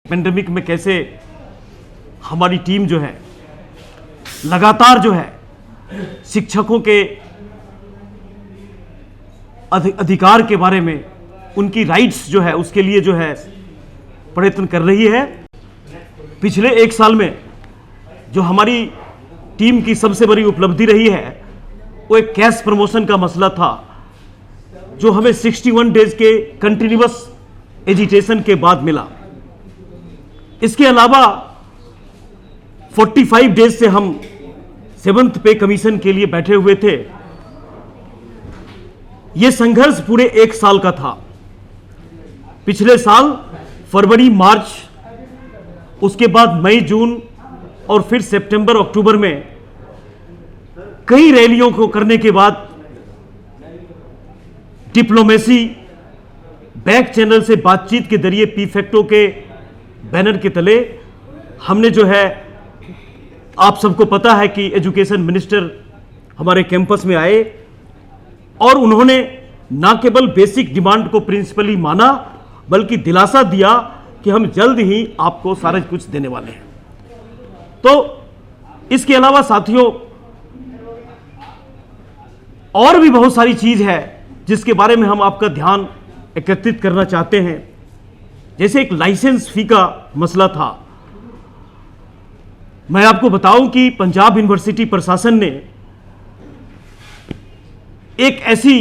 Pandemic में कैसे हमारी टीम जो है लगातार जो है शिक्षकों के अधिकार के बारे में, उनकी राइट्स जो है उसके लिए जो है प्रयत्न कर रही है। पिछले एक साल में जो हमारी टीम की सबसे बड़ी उपलब्धि रही है वो एक कैश प्रमोशन का मसला था, जो हमें 61 डेज के कंटिन्यूअस एजिटेशन के बाद मिला। इसके अलावा 45 डेज से हम 7th पे कमीशन के लिए बैठे हुए थे। यह संघर्ष पूरे एक साल का था। पिछले साल फरवरी मार्च, उसके बाद मई जून और फिर सितंबर अक्टूबर में कई रैलियों को करने के बाद डिप्लोमेसी, बैक चैनल से बातचीत के जरिए पीफेक्टो के बैनर के तले हमने जो है, आप सबको पता है कि एजुकेशन मिनिस्टर हमारे कैंपस में आए और उन्होंने ना केवल बेसिक डिमांड को प्रिंसिपली माना बल्कि दिलासा दिया कि हम जल्द ही आपको सारा कुछ देने वाले हैं। तो इसके अलावा साथियों और भी बहुत सारी चीज है जिसके बारे में हम आपका ध्यान एकत्रित करना चाहते हैं। जैसे एक लाइसेंस फी का मसला था। मैं आपको बताऊं कि पंजाब यूनिवर्सिटी प्रशासन ने एक ऐसी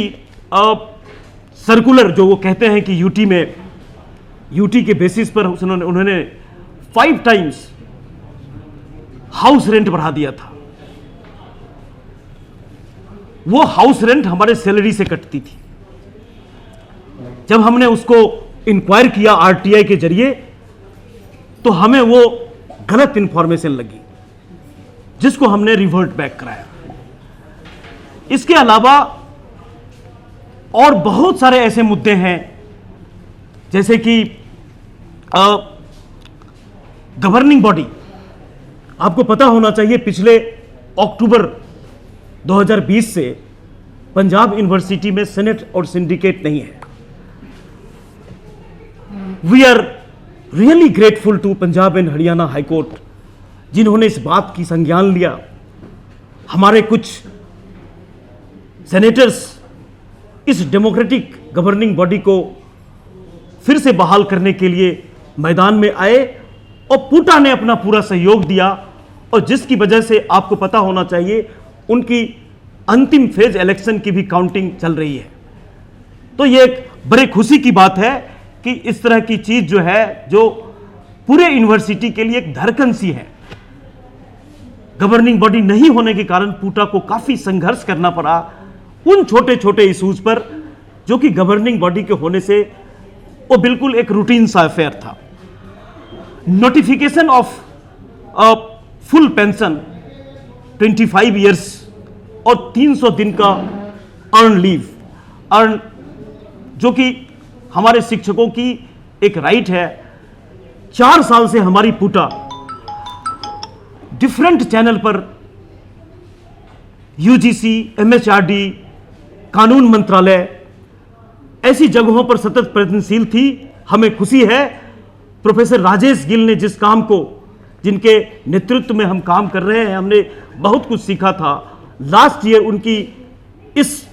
सर्कुलर, जो वो कहते हैं कि यूटी के बेसिस पर उन्होंने 5 टाइम्स हाउस रेंट बढ़ा दिया था। वो हाउस रेंट हमारे सैलरी से कटती थी। जब हमने उसको इंक्वायर किया आरटीआई के जरिए तो हमें वो गलत इंफॉर्मेशन लगी, जिसको हमने रिवर्ट बैक कराया। इसके अलावा और बहुत सारे ऐसे मुद्दे हैं, जैसे कि गवर्निंग बॉडी। आपको पता होना चाहिए पिछले अक्टूबर 2020 से पंजाब यूनिवर्सिटी में सेनेट और सिंडिकेट नहीं है। We are really grateful to Punjab and Haryana high court, जिन्होंने इस बात की संज्ञान लिया। हमारे कुछ सेनेटर्स इस डेमोक्रेटिक गवर्निंग बॉडी को फिर से बहाल करने के लिए मैदान में आए और पूटा ने अपना पूरा सहयोग दिया, और जिसकी वजह से आपको पता होना चाहिए उनकी अंतिम फेज इलेक्शन की भी काउंटिंग चल रही है। तो यह एक बड़े खुशी की बात है कि इस तरह की चीज जो है, जो पूरे यूनिवर्सिटी के लिए एक धड़कन सी है। गवर्निंग बॉडी नहीं होने के कारण पूटा को काफी संघर्ष करना पड़ा उन छोटे छोटे इश्यूज पर, जो कि गवर्निंग बॉडी के होने से वो बिल्कुल एक रूटीन सा अफेयर था। Notification of full pension 25 years और 300 दिन का अर्न लीव, जो कि हमारे शिक्षकों की एक राइट है। 4 साल से हमारी पूटा डिफरेंट चैनल पर यूजीसी, एमएचआरडी, कानून मंत्रालय, ऐसी जगहों पर सतत प्रयत्नशील थी। हमें खुशी है प्रोफेसर राजेश गिल ने जिस काम को, जिनके नेतृत्व में हम काम कर रहे हैं, हमने बहुत कुछ सीखा था। लास्ट ईयर उनकी इस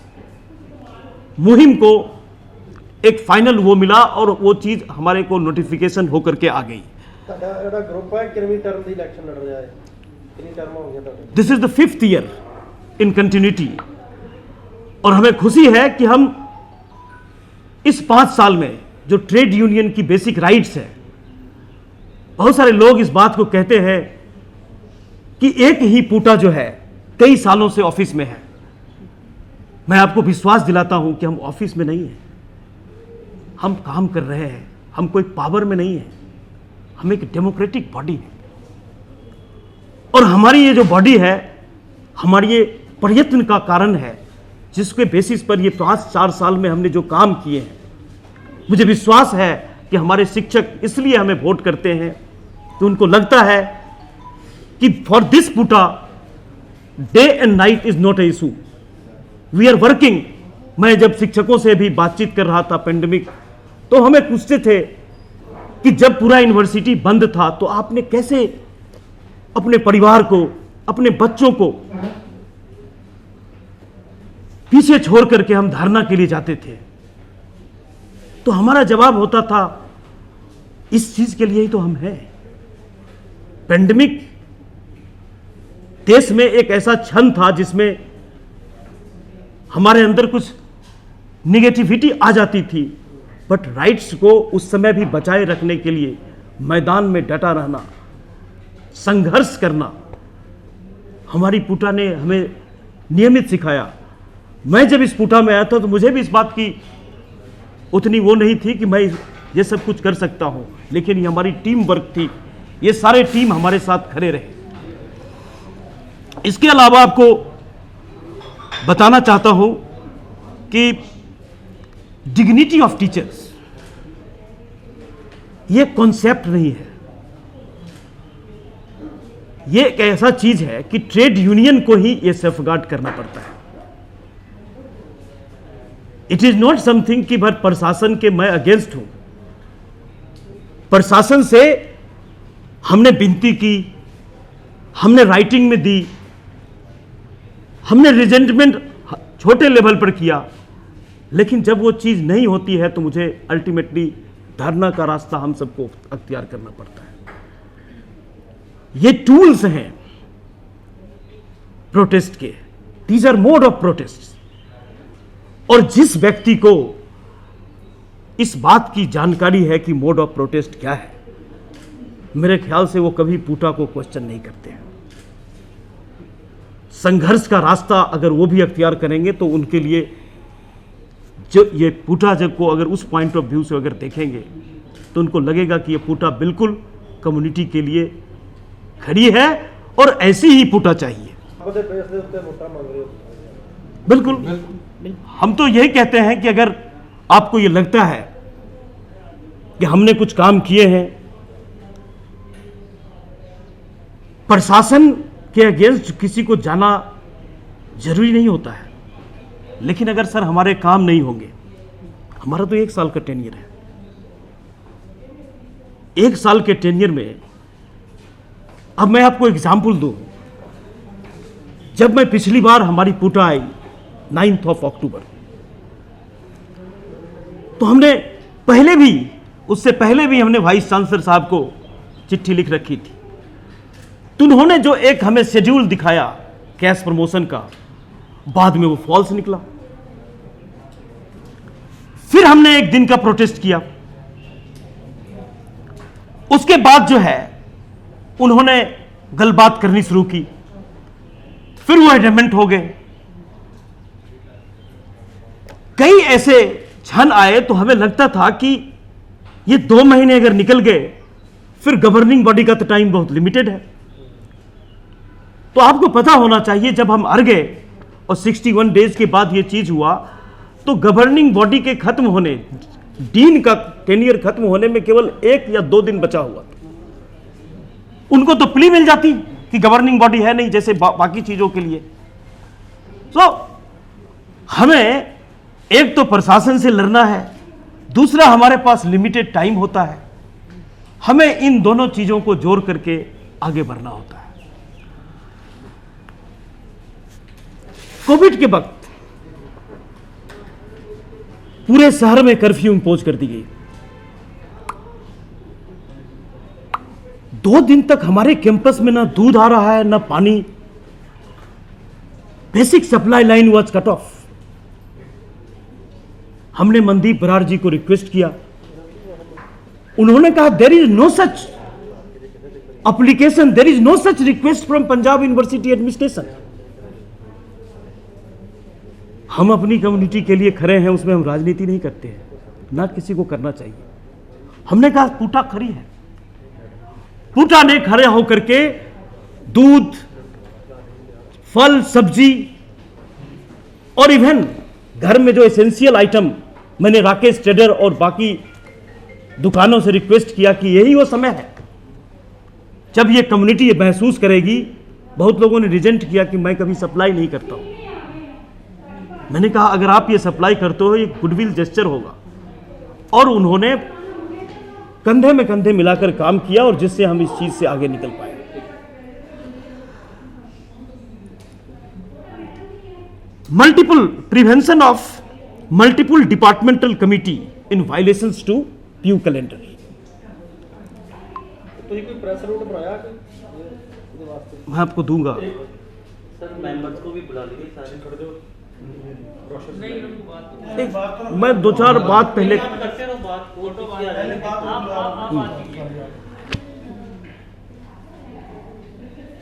मुहिम को एक फाइनल वो मिला और वो चीज हमारे को नोटिफिकेशन होकर के आ गई। This is the 5th year in continuity, और हमें खुशी है कि हम इस 5 साल में जो ट्रेड यूनियन की बेसिक राइट्स है, बहुत सारे लोग इस बात को कहते हैं कि एक ही पूटा जो है कई सालों से ऑफिस में है। मैं आपको विश्वास दिलाता हूं कि हम ऑफिस में नहीं हैं, हम काम कर रहे हैं। हम कोई पावर में नहीं है, हम एक डेमोक्रेटिक बॉडी है। और हमारी ये जो बॉडी है, हमारी ये प्रयत्न का कारण है, जिसके बेसिस पर ये 5-4 साल में हमने जो काम किए हैं। मुझे विश्वास है कि हमारे शिक्षक इसलिए हमें वोट करते हैं कि उनको लगता है कि for this PUTA day and night is not a issue, we are working. मैं जब शिक्षकों से भी बातचीत कर रहा था पेंडेमिक, तो हमें पूछते थे कि जब पूरा यूनिवर्सिटी बंद था तो आपने कैसे अपने परिवार को, अपने बच्चों को पीछे छोड़ करके हम धरना के लिए जाते थे। तो हमारा जवाब होता था, इस चीज के लिए ही तो हम हैं। पेंडेमिक देश में एक ऐसा क्षण था जिसमें हमारे अंदर कुछ निगेटिविटी आ जाती थी, बट राइट्स को उस समय भी बचाए रखने के लिए मैदान में डटा रहना, संघर्ष करना, हमारी पूटा ने हमें नियमित सिखाया। मैं जब इस पूटा में आया था तो मुझे भी इस बात की उतनी वो नहीं थी कि मैं ये सब कुछ कर सकता हूं, लेकिन ये हमारी टीम वर्क थी, ये सारे टीम हमारे साथ खड़े रहे। इसके अलावा आपको बताना चाहता हूं कि डिग्निटी ऑफ टीचर्स ये कॉन्सेप्ट नहीं है, ये एक ऐसा चीज है कि ट्रेड यूनियन को ही ये सेफगार्ड करना पड़ता है। इट इज नॉट समथिंग कि भर प्रशासन के मैं अगेंस्ट हूं। प्रशासन से हमने विनती की, हमने राइटिंग में दी, हमने रिजेंटमेंट छोटे लेवल पर किया, लेकिन जब वो चीज नहीं होती है तो मुझे अल्टीमेटली धरना का रास्ता हम सबको अख्तियार करना पड़ता है। ये टूल्स हैं प्रोटेस्ट के, these are mode of protest. और जिस व्यक्ति को इस बात की जानकारी है कि मोड ऑफ प्रोटेस्ट क्या है, मेरे ख्याल से वो कभी पूटा को क्वेश्चन नहीं करते हैं। संघर्ष का रास्ता अगर वो भी अख्तियार करेंगे तो उनके लिए जो ये पूटा जब को अगर उस पॉइंट ऑफ व्यू से अगर देखेंगे तो उनको लगेगा कि ये पूटा बिल्कुल कम्युनिटी के लिए खड़ी है और ऐसी ही पूटा चाहिए। बिल्कुल, हम तो यही कहते हैं कि अगर आपको ये लगता है कि हमने कुछ काम किए हैं, प्रशासन के अगेंस्ट किसी को जाना जरूरी नहीं होता है, लेकिन अगर सर हमारे काम नहीं होंगे, हमारा तो 1 साल का टेन्योर है, 1 साल के टेन्योर में अब मैं आपको एग्जाम्पल दूं, जब मैं पिछली बार हमारी पूटा आई 9 अक्टूबर, तो हमने पहले भी, उससे पहले भी हमने वाइस चांसलर साहब को चिट्ठी लिख रखी थी। तो उन्होंने जो एक हमें शेड्यूल दिखाया कैश प्रमोशन का, बाद में वो फॉल्स निकला। फिर हमने एक दिन का प्रोटेस्ट किया, उसके बाद जो है उन्होंने गलबात करनी शुरू की, फिर वो एडमेंट हो गए। कई ऐसे क्षण आए तो हमें लगता था कि ये 2 महीने अगर निकल गए, फिर गवर्निंग बॉडी का तो टाइम बहुत लिमिटेड है। तो आपको पता होना चाहिए, जब हम हार गए और 61 डेज के बाद ये चीज हुआ, तो गवर्निंग बॉडी के खत्म होने, डीन का टेन्योर खत्म होने में केवल 1 या 2 दिन बचा हुआ था। उनको तो प्ली मिल जाती कि गवर्निंग बॉडी है नहीं, जैसे बाकी चीजों के लिए। तो हमें एक तो प्रशासन से लड़ना है, दूसरा हमारे पास लिमिटेड टाइम होता है, हमें इन दोनों चीजों को जोड़ करके आगे बढ़ना होता है। कोविड के वक्त पूरे शहर में कर्फ्यू इंपोज कर दी गई। 2 दिन तक हमारे कैंपस में ना दूध आ रहा है, ना पानी, basic supply line was cut off. हमने मनदीप बराड़ जी को रिक्वेस्ट किया, उन्होंने कहा there is no such application, there is no such request from Punjab university administration. हम अपनी कम्युनिटी के लिए खड़े हैं, उसमें हम राजनीति नहीं करते हैं, ना किसी को करना चाहिए। हमने कहा पूटा खड़ी है, पूटा ने खड़े होकर के दूध, फल, सब्जी और इवन घर में जो एसेंशियल आइटम, मैंने राकेश ट्रेडर और बाकी दुकानों से रिक्वेस्ट किया कि यही वो समय है जब ये कम्युनिटी ये महसूस करेगी। बहुत लोगों ने रिजेंट किया कि मैं कभी सप्लाई नहीं करता हूं। मैंने कहा अगर आप ये सप्लाई करते हो, ये गुडविल जेस्चर होगा। और उन्होंने कंधे में कंधे मिलाकर काम किया और जिससे हम इस चीज से आगे निकल पाए। Multiple prevention of multiple departmental committee in violations to PU calendar. तो ये कोई प्रेस नोट बनाया कि मैं आपको दूंगा। सर मेंबर्स को भी बुला लीजिए सारे कर दो नहीं उनको बात मैं 2-4 बात पहले करते रहो बात फोटो बात आ जाएगी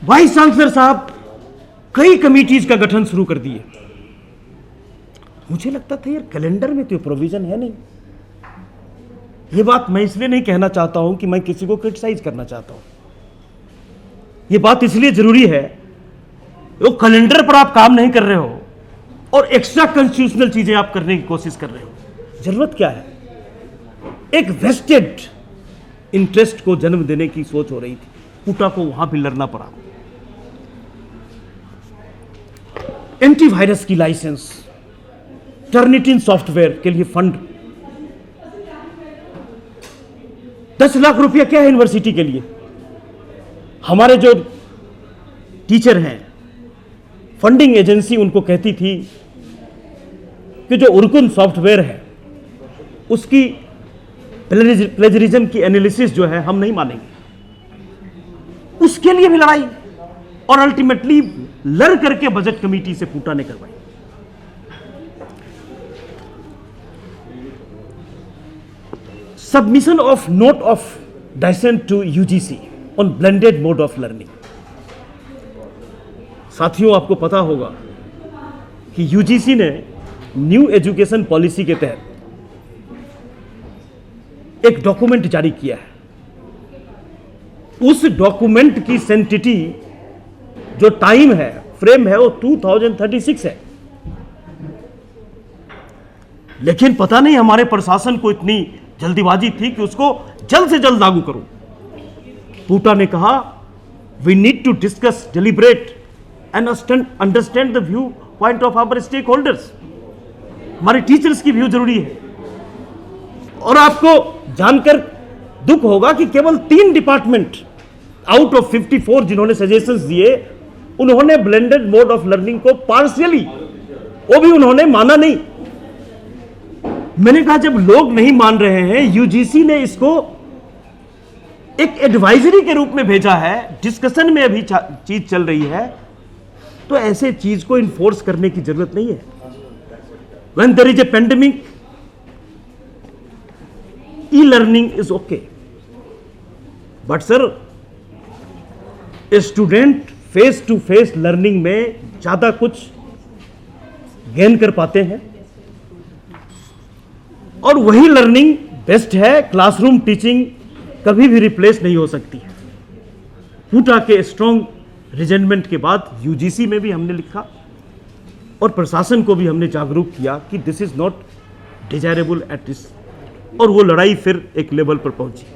वाइस चांसलर साहब कई कमिटीज का गठन शुरू कर दिए। मुझे लगता था यार कैलेंडर में तो प्रोविजन है नहीं। ये बात मैं इसलिए नहीं कहना चाहता हूं कि मैं किसी को क्रिटिसाइज करना चाहता हूं। ये बात इसलिए जरूरी है, वो कैलेंडर पर आप काम नहीं कर रहे हो और एक्स्ट्रा कॉन्स्टिट्यूशनल चीजें आप करने की कोशिश कर रहे हो। जरूरत क्या है? एक वेस्टेड इंटरेस्ट को जन्म देने की सोच हो रही थी। पूटा को वहां भी लड़ना पड़ा। एंटीवायरस की लाइसेंस, टर्निटिन सॉफ्टवेयर के लिए फंड, 10 लाख रुपया क्या है यूनिवर्सिटी के लिए? हमारे जो टीचर हैं, फंडिंग एजेंसी उनको कहती थी कि जो उर्कुन सॉफ्टवेयर है उसकी प्लेजरिज्म की एनालिसिस जो है हम नहीं मानेंगे। उसके लिए भी लड़ाई और अल्टीमेटली लड़ करके बजट कमेटी से पूटा ने करवाई। Submission of note of dissent to UGC on blended mode of learning. साथियों, आपको पता होगा कि UGC ने न्यू एजुकेशन पॉलिसी के तहत एक डॉक्यूमेंट जारी किया है। उस डॉक्यूमेंट की सेंटिटी जो टाइम है, फ्रेम है, वो 2036 है। लेकिन पता नहीं हमारे प्रशासन को इतनी जल्दीबाजी थी कि उसको जल्द से जल्द लागू करो। पूटा ने कहा we need to discuss, deliberate and understand the viewpoint of our stakeholders. हमारे टीचर्स की व्यू जरूरी है। और आपको जानकर दुख होगा कि केवल 3 डिपार्टमेंट आउट ऑफ 54 जिन्होंने सजेशंस दिए, उन्होंने ब्लेंडेड मोड ऑफ लर्निंग को पार्शियली, वो भी उन्होंने माना नहीं। मैंने कहा जब लोग नहीं मान रहे हैं, UGC ने इसको एक एडवाइजरी के रूप में भेजा है, डिस्कशन में अभी चीज चल रही है, तो ऐसे चीज को इन्फोर्स करने की जरूरत नहीं है। When there is a pandemic, e-learning is okay, but sir student face to face learning में ज्यादा कुछ गेन कर पाते हैं और वही लर्निंग बेस्ट है। क्लासरूम टीचिंग कभी भी रिप्लेस नहीं हो सकती है। पूटा के स्ट्रॉन्ग रिजेंटमेंट के बाद UGC में भी हमने लिखा और प्रशासन को भी हमने जागरूक किया कि this is not desirable at this, और वो लड़ाई फिर एक लेवल पर पहुंची।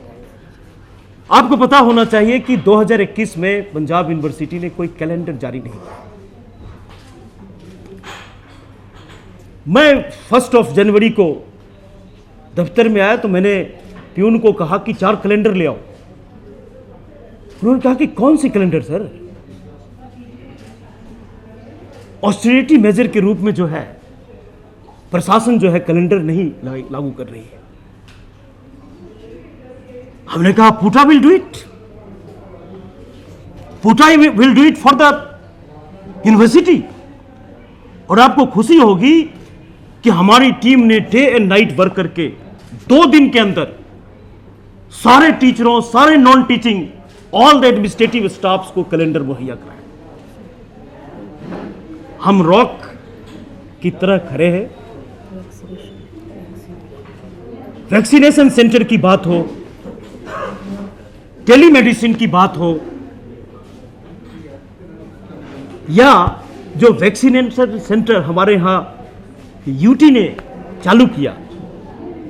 आपको पता होना चाहिए कि 2021 में पंजाब यूनिवर्सिटी ने कोई कैलेंडर जारी नहीं किया। मैं 1 जनवरी को दफ्तर में आया तो मैंने प्यून को कहा कि 4 कैलेंडर ले आओ। उन्होंने कहा कि कौन सी कैलेंडर सर? ऑस्टेरिटी मेजर के रूप में जो है प्रशासन जो है कैलेंडर नहीं लागू कर रही है। हमने कहा PUTA will do it, PUTA will do it for the university. और आपको खुशी होगी कि हमारी टीम ने डे एंड नाइट वर्क करके 2 दिन के अंदर सारे टीचरों, सारे non teaching, all the administrative staffs को कैलेंडर मुहैया कराया। हम रॉक की तरह खड़े हैं। वैक्सीनेशन सेंटर की बात हो, टेलीमेडिसिन की बात हो, या जो वैक्सीनेशन सेंटर हमारे यहां UT ने चालू किया,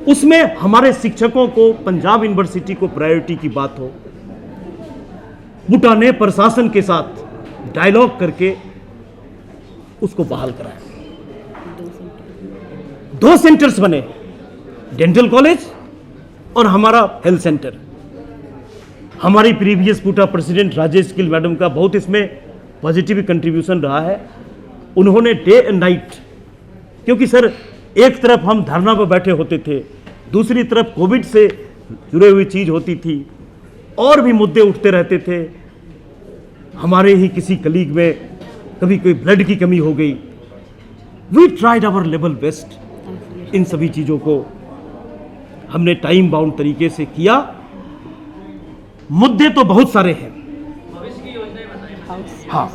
उसमें हमारे शिक्षकों को, पंजाब यूनिवर्सिटी को प्रायोरिटी की बात हो, पूटा ने प्रशासन के साथ डायलॉग करके उसको बहाल कराया। 2 सेंटर्स बने, डेंटल कॉलेज और हमारा हेल्थ सेंटर। हमारी previous PUTA president Rajesh Gill madam का बहुत इसमें पॉजिटिव कंट्रीब्यूशन रहा है। उन्होंने डे एंड नाइट, क्योंकि सर एक तरफ हम धरना पर बैठे होते थे, दूसरी तरफ कोविड से जुड़े हुई चीज होती थी, और भी मुद्दे उठते रहते थे। हमारे ही किसी कलीग में कभी कोई ब्लड की कमी हो गई। We tried our level best. इन सभी चीजों को हमने टाइम बाउंड तरीके से किया। मुद्दे तो बहुत सारे हैं। भविष्य की योजनाएं बताइए। हाँ,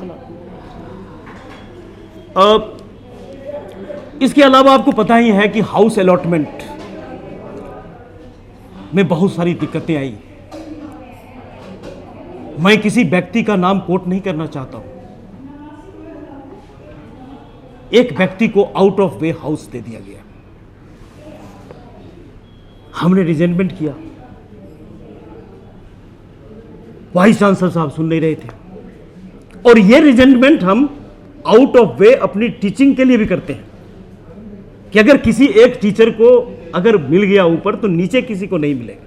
इसके अलावा आपको पता ही है कि हाउस अलॉटमेंट में बहुत सारी दिक्कतें आई। मैं किसी व्यक्ति का नाम कोट नहीं करना चाहता हूं। एक व्यक्ति को आउट ऑफ वे हाउस दे दिया गया। हमने रिजेंटमेंट किया। वाइस चांसलर साहब सुन नहीं रहे थे, और ये रिजेंटमेंट हम आउट ऑफ वे अपनी टीचिंग के लिए भी करते हैं कि अगर किसी एक टीचर को अगर मिल गया ऊपर तो नीचे किसी को नहीं मिलेगा।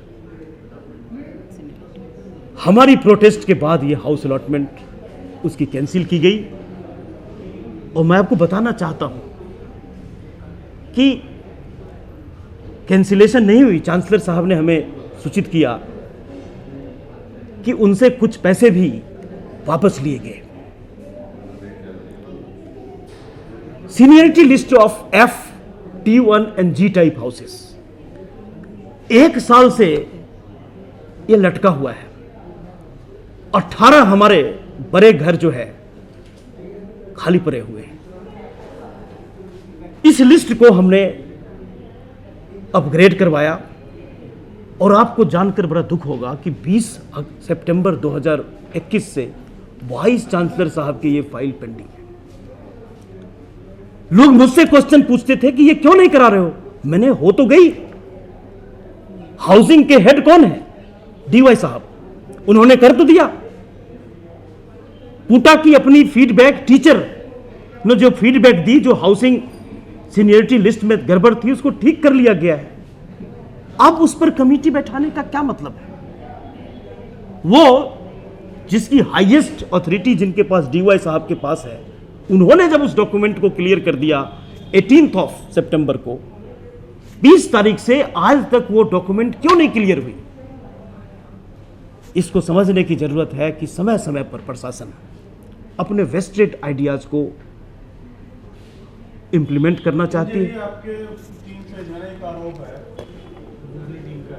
हमारी प्रोटेस्ट के बाद ये हाउस अलॉटमेंट उसकी कैंसिल की गई। और मैं आपको बताना चाहता हूं कि कैंसिलेशन नहीं हुई। चांसलर साहब ने हमें सूचित किया कि उनसे कुछ पैसे भी वापस लिए गए। Seniority list of F, T1 and G type houses 1 साल से यह लटका हुआ है। 18 हमारे बड़े घर जो है खाली पड़े हुए हैं। इस लिस्ट को हमने अपग्रेड करवाया, और आपको जानकर बड़ा दुख होगा कि 20 सितंबर 2021 से वाइस चांसलर साहब की ये फाइल पेंडिंग है। लोग मुझसे क्वेश्चन पूछते थे कि ये क्यों नहीं करा रहे हो। मैंने हो तो गई। हाउसिंग के हेड कौन है? DY साहब, उन्होंने कर तो दिया। पूटा की अपनी फीडबैक टीचर ने जो फीडबैक दी, जो हाउसिंग सीनियरिटी लिस्ट में गड़बड़ थी, उसको ठीक कर लिया गया है। अब उस पर कमेटी बैठाने का क्या मतलब है? वो जिसकी हाईएस्ट अथॉरिटी जिनके पास DY साहब के पास है, उन्होंने जब उस डॉक्यूमेंट को क्लियर कर दिया 18 सितंबर को, 20 तारीख से आज तक वो डॉक्यूमेंट क्यों नहीं क्लियर हुई? इसको समझने की जरूरत है कि समय समय पर प्रशासन अपने वेस्टेड आइडियाज को इंप्लीमेंट करना चाहती है। आपके टीम से जो है एक आरोप है दूसरी टीम का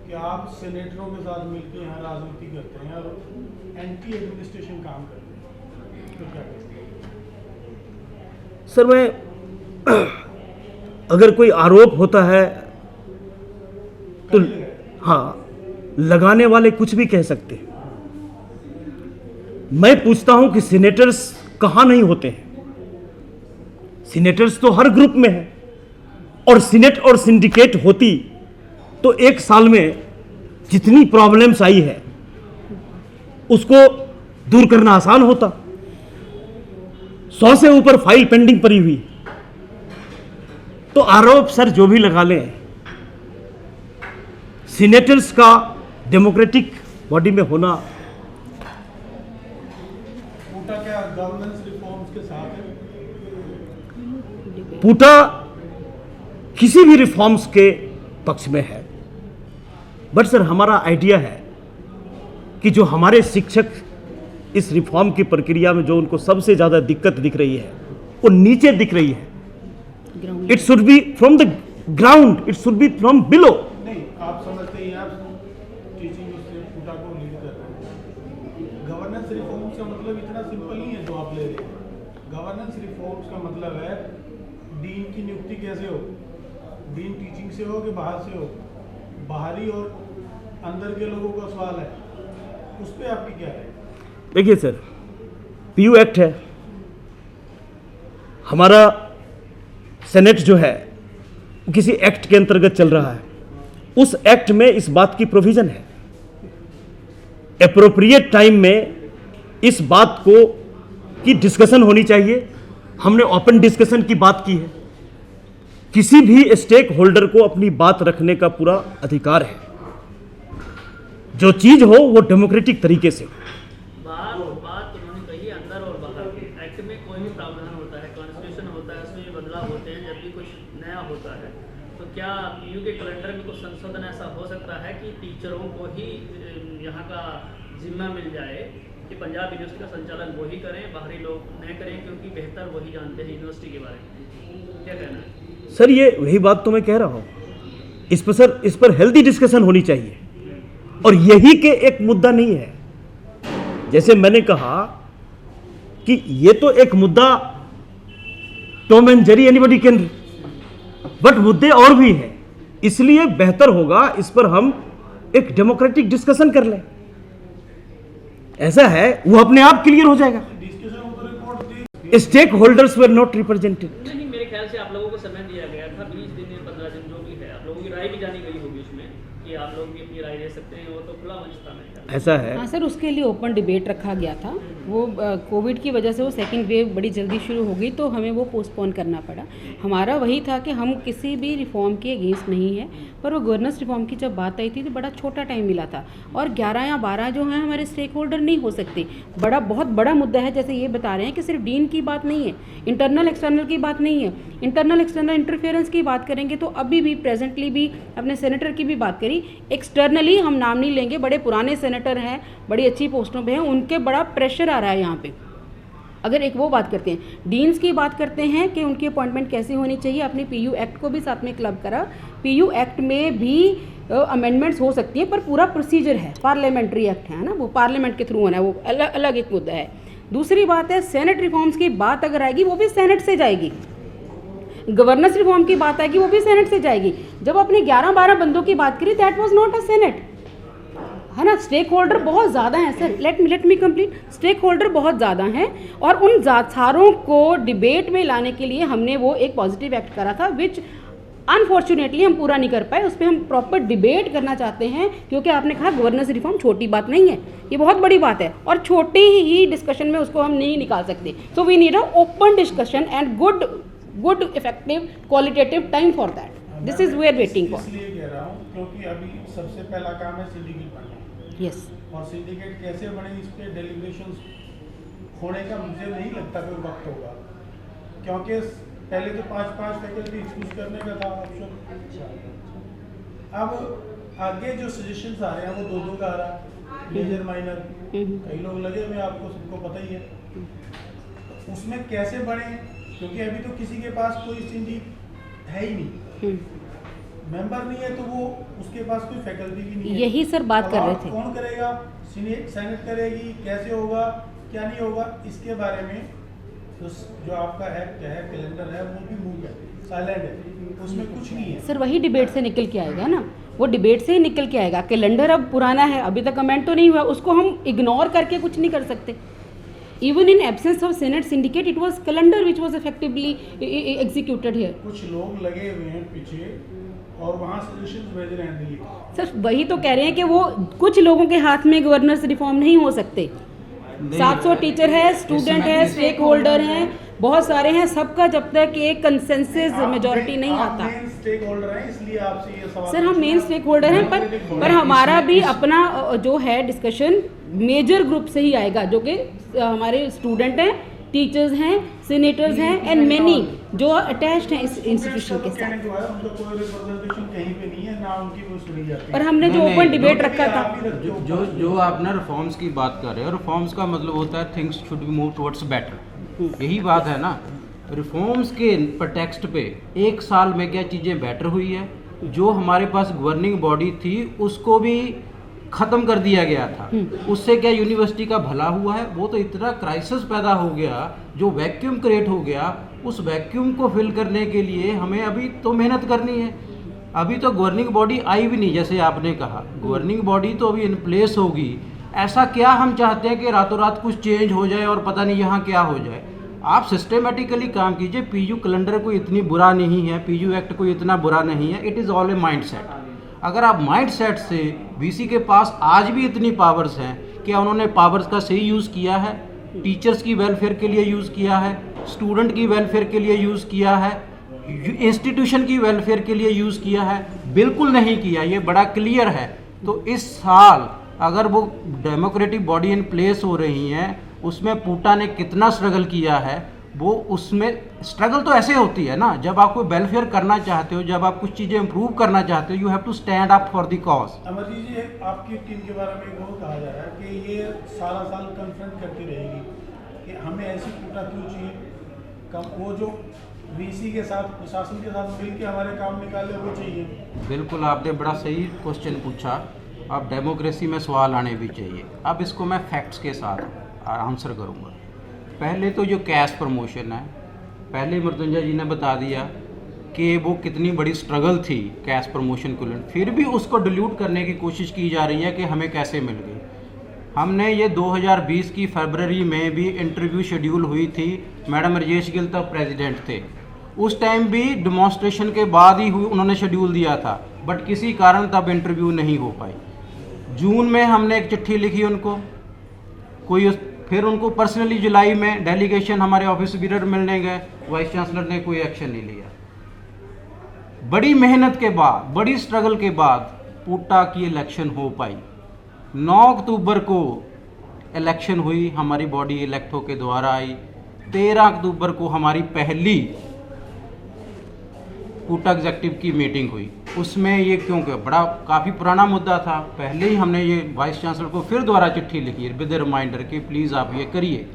कि आप सेनेटरों के साथ मिलकर यहाँ राजनीति करते हैं और एंटी एडमिनिस्ट्रेशन काम करते हैं, तो क्या करेंगे? सर, मैं अगर कोई आरोप होता है तो हाँ, लगाने वाले कुछ भी कह सकते हैं। मैं पूछता हूं कि सीनेटर्स कहां नहीं होते हैं? सीनेटर्स तो हर ग्रुप में है, और सीनेट और सिंडिकेट होती तो 1 साल में जितनी प्रॉब्लम्स आई है उसको दूर करना आसान होता। 100 से ऊपर फाइल पेंडिंग पड़ी हुई। तो आरोप सर जो भी लगा लें, सीनेटर्स का डेमोक्रेटिक बॉडी में होना। पूटा क्या गवर्नेंस रिफॉर्म्स के साथ है? पूटा किसी भी रिफॉर्म्स के पक्ष में है, बट सर हमारा आइडिया है कि जो हमारे शिक्षक इस रिफॉर्म की प्रक्रिया में जो उनको सबसे ज्यादा दिक्कत दिख रही है वो नीचे दिख रही है। It should be from the ground, it should be from below. नहीं, आप समझते हैं, आप टीचिंग उससे पूटा को लीड कर रहे हैं। गवर्नेंस रिफॉर्म्स का मतलब इतना सिंपल नहीं है जो आप ले रहे हैं। गवर्नेंस रिफॉर्म्स का मतलब है डीन की नियुक्ति कैसे हो, डीन टीचिंग से हो कि बाहर से हो, बाहरी और अंदर के लोगों का सवाल है, उस पर आपकी क्या है? देखिए सर, PU एक्ट है हमारा, सेनेट जो है किसी एक्ट के अंतर्गत चल रहा है। उस एक्ट में इस बात की प्रोविजन है, एप्रोप्रिएट टाइम में इस बात को की डिस्कशन होनी चाहिए। हमने ओपन डिस्कशन की बात की है। किसी भी स्टेक होल्डर को अपनी बात रखने का पूरा अधिकार है। जो चीज हो वो डेमोक्रेटिक तरीके से। बात उन्होंने कही अंदर और बाहर। एक्ट में कोई भी प्रावधान होता है, कॉन्स्टिट्यूशन होता है, उसमें बदलाव होते हैं जब भी कुछ नया होता है। तो क्या पीयू के कैलेंडर में कुछ संशोधन ऐसा हो सकता है कि टीचरों को ही यहाँ का जिम्मा मिल जाए कि पंजाब यूनिवर्सिटी का संचालन वही करें, बाहरी लोग न करें, क्योंकि बेहतर वही जानते हैं यूनिवर्सिटी के बारे में? क्या कहना है सर? ये वही बात तो मैं कह रहा हूं, इस पर हेल्दी डिस्कशन होनी चाहिए, और यही के एक मुद्दा नहीं है। जैसे मैंने कहा कि ये तो एक मुद्दा Tom and Jerry anybody can, but मुद्दे और भी हैं, इसलिए बेहतर होगा इस पर हम एक डेमोक्रेटिक डिस्कशन कर लें। ऐसा है वो अपने आप क्लियर हो जाएगा। Discussion of the report the stakeholders were not represented. नहीं, मेरे ख्याल से आप लोगों को समय दिया गया था 20 दिन या 15 दिन जो भी है, आप लोगों की राय भी जानी गई होगी उसमें कि आप लोग भी अपनी राय दे सकते हैं, वो तो खुला मंच था। ऐसा है। हाँ सर, उसके लिए ओपन डिबेट रखा गया था। वो कोविड की वजह से वो सेकंड वेव बड़ी जल्दी शुरू हो गई, तो हमें वो पोस्टपोन करना पड़ा। हमारा वही था कि हम किसी भी रिफॉर्म के अगेंस्ट नहीं है, पर वो गवर्नेंस रिफॉर्म की जब बात आई थी तो बड़ा छोटा टाइम मिला था, और 11 या 12 जो हैं हमारे स्टेक होल्डर नहीं हो सकते। बहुत बड़ा मुद्दा है, जैसे ये बता रहे हैं कि सिर्फ डीन की बात नहीं है, इंटरनल एक्सटर्नल की बात नहीं है। इंटरनल एक्सटर्नल इंटरफेरेंस की बात करेंगे तो अभी भी प्रेजेंटली भी अपने सेनेटर की भी बात करी। एक्सटर्नली हम नाम नहीं लेंगे, बड़े पुराने सेनेटर हैं, बड़ी अच्छी पोस्टों पे हैं, उनके बड़ा प्रेशर आ रहा है यहाँ पे। अगर एक वो बात करते हैं, डीन्स की बात करते हैं कि उनकी अपॉइंटमेंट कैसी होनी चाहिए, अपने पीयू एक्ट को भी साथ में क्लब करा। पीयू एक्ट में भी अमेंडमेंट्स हो सकती हैं, पर पूरा प्रोसीजर है, पार्लियामेंट्री एक्ट है ना, वो पार्लियामेंट के थ्रू होना है, वो अलग एक मुद्दा है। दूसरी बात है, सेनेट रिफॉर्म्स की बात अगर आएगी वो भी सेनेट से जाएगी। गवर्नेंस रिफॉर्म की बात आएगी वो भी सेनेट से जाएगी। जब अपने 11-12 बंदों की बात करी, that was not a senate, है ना। स्टेक होल्डर बहुत ज़्यादा हैं sir, let me complete. Stakeholder बहुत ज़्यादा हैं, और उन सारों को डिबेट में लाने के लिए हमने वो एक पॉजिटिव एक्ट करा था, विच अनफॉर्चुनेटली हम पूरा नहीं कर पाए। उस पर हम प्रॉपर डिबेट करना चाहते हैं, क्योंकि आपने कहा गवर्नेंस रिफॉर्म छोटी बात नहीं है, ये बहुत बड़ी बात है, और छोटी ही डिस्कशन में उसको हम नहीं निकाल सकते। So we need a open discussion and good effective qualitative time for that. This is we are waiting for. इसलिए कह रहा हूँ क्योंकि अभी सबसे पहला काम है सिंडिकेट बनना। यस, और सिंडिकेट कैसे बने, इस पे डेलिब्रेशंस होने का मुझे नहीं लगता कोई वक्त होगा, क्योंकि पहले तो 5-5 फैकल्टी चूज करने का था ऑप्शन। अब आगे जो सजेशंस आ रहे हैं वो 2-2 का आ रहा है, मेजर माइनर, कई लोग लगे हुए, आपको सबको पता ही है। उसमें कैसे बने, क्योंकि अभी तो किसी के पास कोई सिंडिक है ही नहीं, मेंबर नहीं है, तो वो उसके पास कोई फैकल्टी भी नहीं है। यही सर बात कर रहे थे। कौन करेगा, सेनेट करेगी, कैसे होगा, क्या नहीं होगा, इसके बारे में तो जो आपका एक्ट है, कैलेंडर है, वो भी मूव है, साइलेंट है, उसमें कुछ नहीं है सर। वही डिबेट से निकल के आएगा ना, वो डिबेट से ही निकल के आएगा। कैलेंडर अब पुराना है, अभी तक कमेंट तो नहीं हुआ, उसको हम इग्नोर करके कुछ नहीं कर सकते। Even in absence of Senate syndicate, it was calendar which was effectively executed here. कुछ लोग लगे हुए हैं पीछे और वहाँ सजेशंस भेज रहे हैं दिल्ली। सर वही तो कह रहे हैं कि वो कुछ लोगों के हाथ में गवर्नेंस रिफॉर्म नहीं हो सकते। 700 टीचर है, स्टूडेंट है, स्टेक होल्डर हैं, बहुत सारे हैं, सबका जब तक एक कंसेंसस मेजॉरिटी नहीं आता। मेन स्टेक होल्डर हैं, इसलिए आपसे ये सवाल। सर हम मेन स्टेक होल्डर हैं, पर हमारा भी अपना जो है डिस्कशन मेजर ग्रुप से ही आएगा, जो कि हमारे स्टूडेंट हैं, टीचर्स हैं, सीनेटर्स हैं, एंड मेनी जो अटैच्ड हैं इस इंस्टीट्यूशन के साथ। उनका कोई रिप्रेजेंटेशन कहीं पे नहीं है, ना उनकी कोई सुनी जाती है। और हमने जो ओपन डिबेट रखा था, जो आप ना रिफॉर्म्स की बात कर रहे हो, रिफॉर्म्स का मतलब होता है things should be move towards better, यही बात है ना। रिफॉर्म्स के प्रटेक्स्ट पे 1 साल में क्या चीज़ें बेटर हुई है, जो हमारे पास गवर्निंग बॉडी थी उसको भी ख़त्म कर दिया गया था, उससे क्या यूनिवर्सिटी का भला हुआ है? वो तो इतना क्राइसिस पैदा हो गया, जो वैक्यूम क्रिएट हो गया, उस वैक्यूम को फिल करने के लिए हमें अभी तो मेहनत करनी है। अभी तो गवर्निंग बॉडी आई भी नहीं, जैसे आपने कहा गवर्निंग बॉडी तो अभी इन प्लेस होगी। ऐसा क्या हम चाहते हैं कि रातों रात कुछ चेंज हो जाए और पता नहीं यहाँ क्या हो जाए? आप सिस्टमेटिकली काम कीजिए। पीयू कैलेंडर कोई इतनी बुरा नहीं है, पीयू एक्ट कोई इतना बुरा नहीं है, it is all a mind set. अगर आप माइंड सेट से वीसी के पास आज भी इतनी पावर्स हैं, क्या उन्होंने पावर्स का सही यूज़ किया है? टीचर्स की वेलफेयर के लिए यूज़ किया है, स्टूडेंट की वेलफेयर के लिए यूज़ किया है, इंस्टीट्यूशन की वेलफेयर के लिए यूज़ किया है? बिल्कुल नहीं किया, ये बड़ा क्लियर है। तो इस साल अगर वो डेमोक्रेटिक बॉडी इन प्लेस हो रही हैं, उसमें पूटा ने कितना स्ट्रगल किया है, वो उसमें स्ट्रगल तो ऐसे होती है ना, जब आप कोई वेलफेयर करना चाहते हो, जब आप कुछ चीज़ें इंप्रूव करना चाहते हो, you have to stand up for the cause. Amarjeet ji, आपकी टीम के बारे में एक और कहा जा रहा है कि ये सारा साल कन्फ्रंट करती रहेगी कि हमें ऐसी पूटा क्यों चाहिए, वो जो वीसी के साथ, प्रशासन के साथ मिल के हमारे काम निकाले, वो चाहिए। बिल्कुल, आपने बड़ा सही क्वेश्चन पूछा। अब डेमोक्रेसी में सवाल आने भी चाहिए। अब इसको मैं फैक्ट्स के साथ आंसर करूँगा। पहले तो जो कैश प्रमोशन है, पहले मृत्युंजय जी ने बता दिया कि वो कितनी बड़ी स्ट्रगल थी कैश प्रमोशन को लेकर, फिर भी उसको डिल्यूट करने की कोशिश की जा रही है कि हमें कैसे मिल गई। हमने ये 2020 की फरवरी में भी इंटरव्यू शेड्यूल हुई थी, मैडम राजेश गिल तब प्रेसिडेंट थे, उस टाइम भी डिमॉन्स्ट्रेशन के बाद ही उन्होंने शेड्यूल दिया था, बट किसी कारण तब इंटरव्यू नहीं हो पाई। जून में हमने एक चिट्ठी लिखी उनको, फिर उनको पर्सनली जुलाई में डेलीगेशन हमारे ऑफिस बीरर मिलने गए, वाइस चांसलर ने कोई एक्शन नहीं लिया। बड़ी मेहनत के बाद, बड़ी स्ट्रगल के बाद पूटा की इलेक्शन हो पाई। 9 अक्टूबर को इलेक्शन हुई, हमारी बॉडी इलेक्ट होकर दोबारा आई। 13 अक्टूबर को हमारी पहली पूटा एग्जेक्टिव की मीटिंग हुई। उसमें ये क्योंकि बड़ा काफ़ी पुराना मुद्दा था, पहले ही हमने ये वाइस चांसलर को फिर दोबारा चिट्ठी लिखी विद रिमाइंडर कि प्लीज़ आप ये करिए।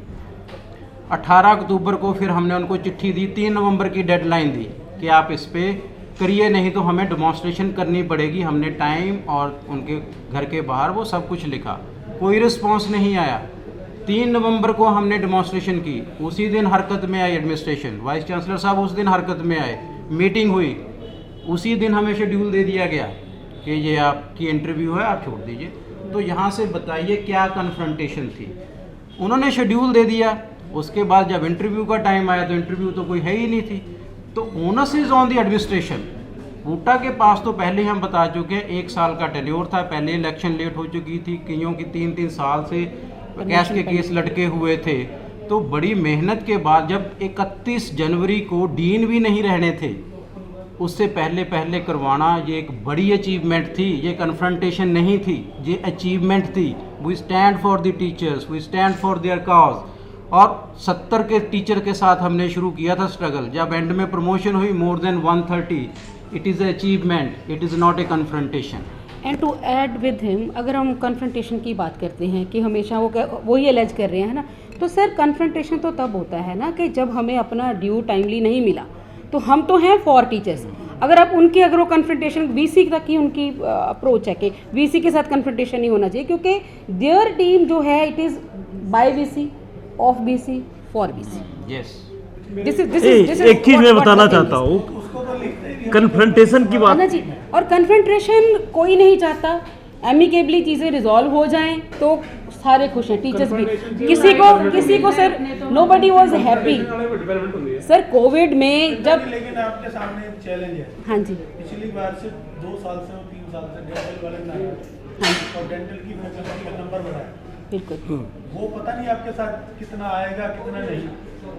18 अक्टूबर को फिर हमने उनको चिट्ठी दी, 3 नवंबर की डेडलाइन दी कि आप इस पे करिए, नहीं तो हमें डेमोन्स्ट्रेशन करनी पड़ेगी। हमने टाइम और उनके घर के बाहर वो सब कुछ लिखा, कोई रिस्पॉन्स नहीं आया। 3 नवंबर को हमने डेमोन्स्ट्रेशन की, उसी दिन हरकत में आई एडमिनिस्ट्रेशन, वाइस चांसलर साहब उस दिन हरकत में आए, मीटिंग हुई, उसी दिन हमें शेड्यूल दे दिया गया कि ये आपकी इंटरव्यू है, आप छोड़ दीजिए। तो यहाँ से बताइए क्या कन्फ्रंटेशन थी। उन्होंने शेड्यूल दे दिया, उसके बाद जब इंटरव्यू का टाइम आया तो इंटरव्यू तो कोई है ही नहीं थी। तो onus is on the administration. PUTA के पास तो पहले हम बता चुके हैं 1 साल का टेन्योर था, पहले इलेक्शन लेट हो चुकी थी, कईयों की 3-3 साल से कैश के केस लटके हुए थे। तो बड़ी मेहनत के बाद जब 31 जनवरी को डीन भी नहीं रहने थे, उससे पहले करवाना ये एक बड़ी अचीवमेंट थी, ये कन्फ्रंटेशन नहीं थी, ये अचीवमेंट थी। We stand for the teachers, we stand for their cause. और 70 के टीचर के साथ हमने शुरू किया था स्ट्रगल, जब एंड में प्रमोशन हुई more than 130, it is achievement, it is not a confrontation. And to add with him, अगर हम कन्फ्रंटेशन की बात करते हैं कि हमेशा वो ही एलेज कर रहे हैं ना, तो सर कन्फ्रंटेशन तो तब होता है ना कि जब हमें अपना ड्यू टाइमली नहीं मिला। तो हम तो हैं फॉर टीचर्स, अगर वो कन्फ्रंटेशन वीसी तक की उनकी अप्रोच है कि वीसी के साथ कन्फ्रंटेशन नहीं होना चाहिए, क्योंकि देयर टीम जो है it is by VC, of BC, for BC. Yes, एक चीज मैं बताना चाहता हूँ, कन्फ्रंटेशन की बात ना जी, और कन्फ्रंटेशन कोई नहीं चाहता, एमिकेबली चीज़ें रिजॉल्व हो जाएं तो सारे खुश हैं, टीचर्स भी। किसी को sir nobody was happy. Sir Covid में जब, लेकिन आपके सामने एक चैलेंज है। हाँ जी, पिछली बार से 2 साल से और 3 साल से डेंटल वाले ना आए, हाँ और डेंटल की फैकल्टी का नंबर बढ़ा है। बिल्कुल वो पता नहीं आपके साथ कितना आएगा कितना नहीं,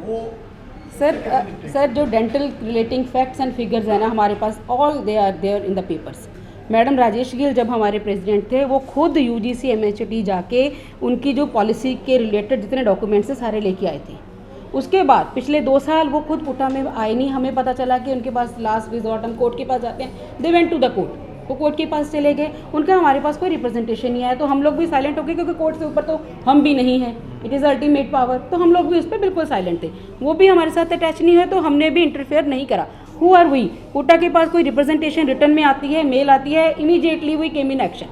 वो सर जो dental relating facts and figures है ना हमारे पास, all they are there in the papers. Madam Rajesh Gill जब हमारे प्रेसिडेंट थे, वो खुद यूजीसी एमएचटी जाके उनकी जो पॉलिसी के रिलेटेड जितने डॉक्यूमेंट्स हैं सारे लेके आए थे। उसके बाद पिछले 2 साल वो खुद पूटा में आए नहीं, हमें पता चला कि उनके पास लास्ट रिजॉर्ट, हम कोर्ट के पास जाते हैं, they went to the court, वो कोर्ट के पास चले गए, उनका हमारे पास कोई रिप्रेजेंटेशन नहीं आया। तो हम लोग भी साइलेंट हो गए, क्योंकि कोर्ट से ऊपर तो हम भी नहीं हैं, इट इज़ अल्टीमेट पावर, तो हम लोग भी उस पर बिल्कुल साइलेंट थे। वो भी हमारे साथ अटैच नहीं है, तो हमने भी इंटरफेयर नहीं करा। हु आर वी, पूटा के पास कोई रिप्रेजेंटेशन रिटर्न में आती है, मेल आती है, immediately we came in action.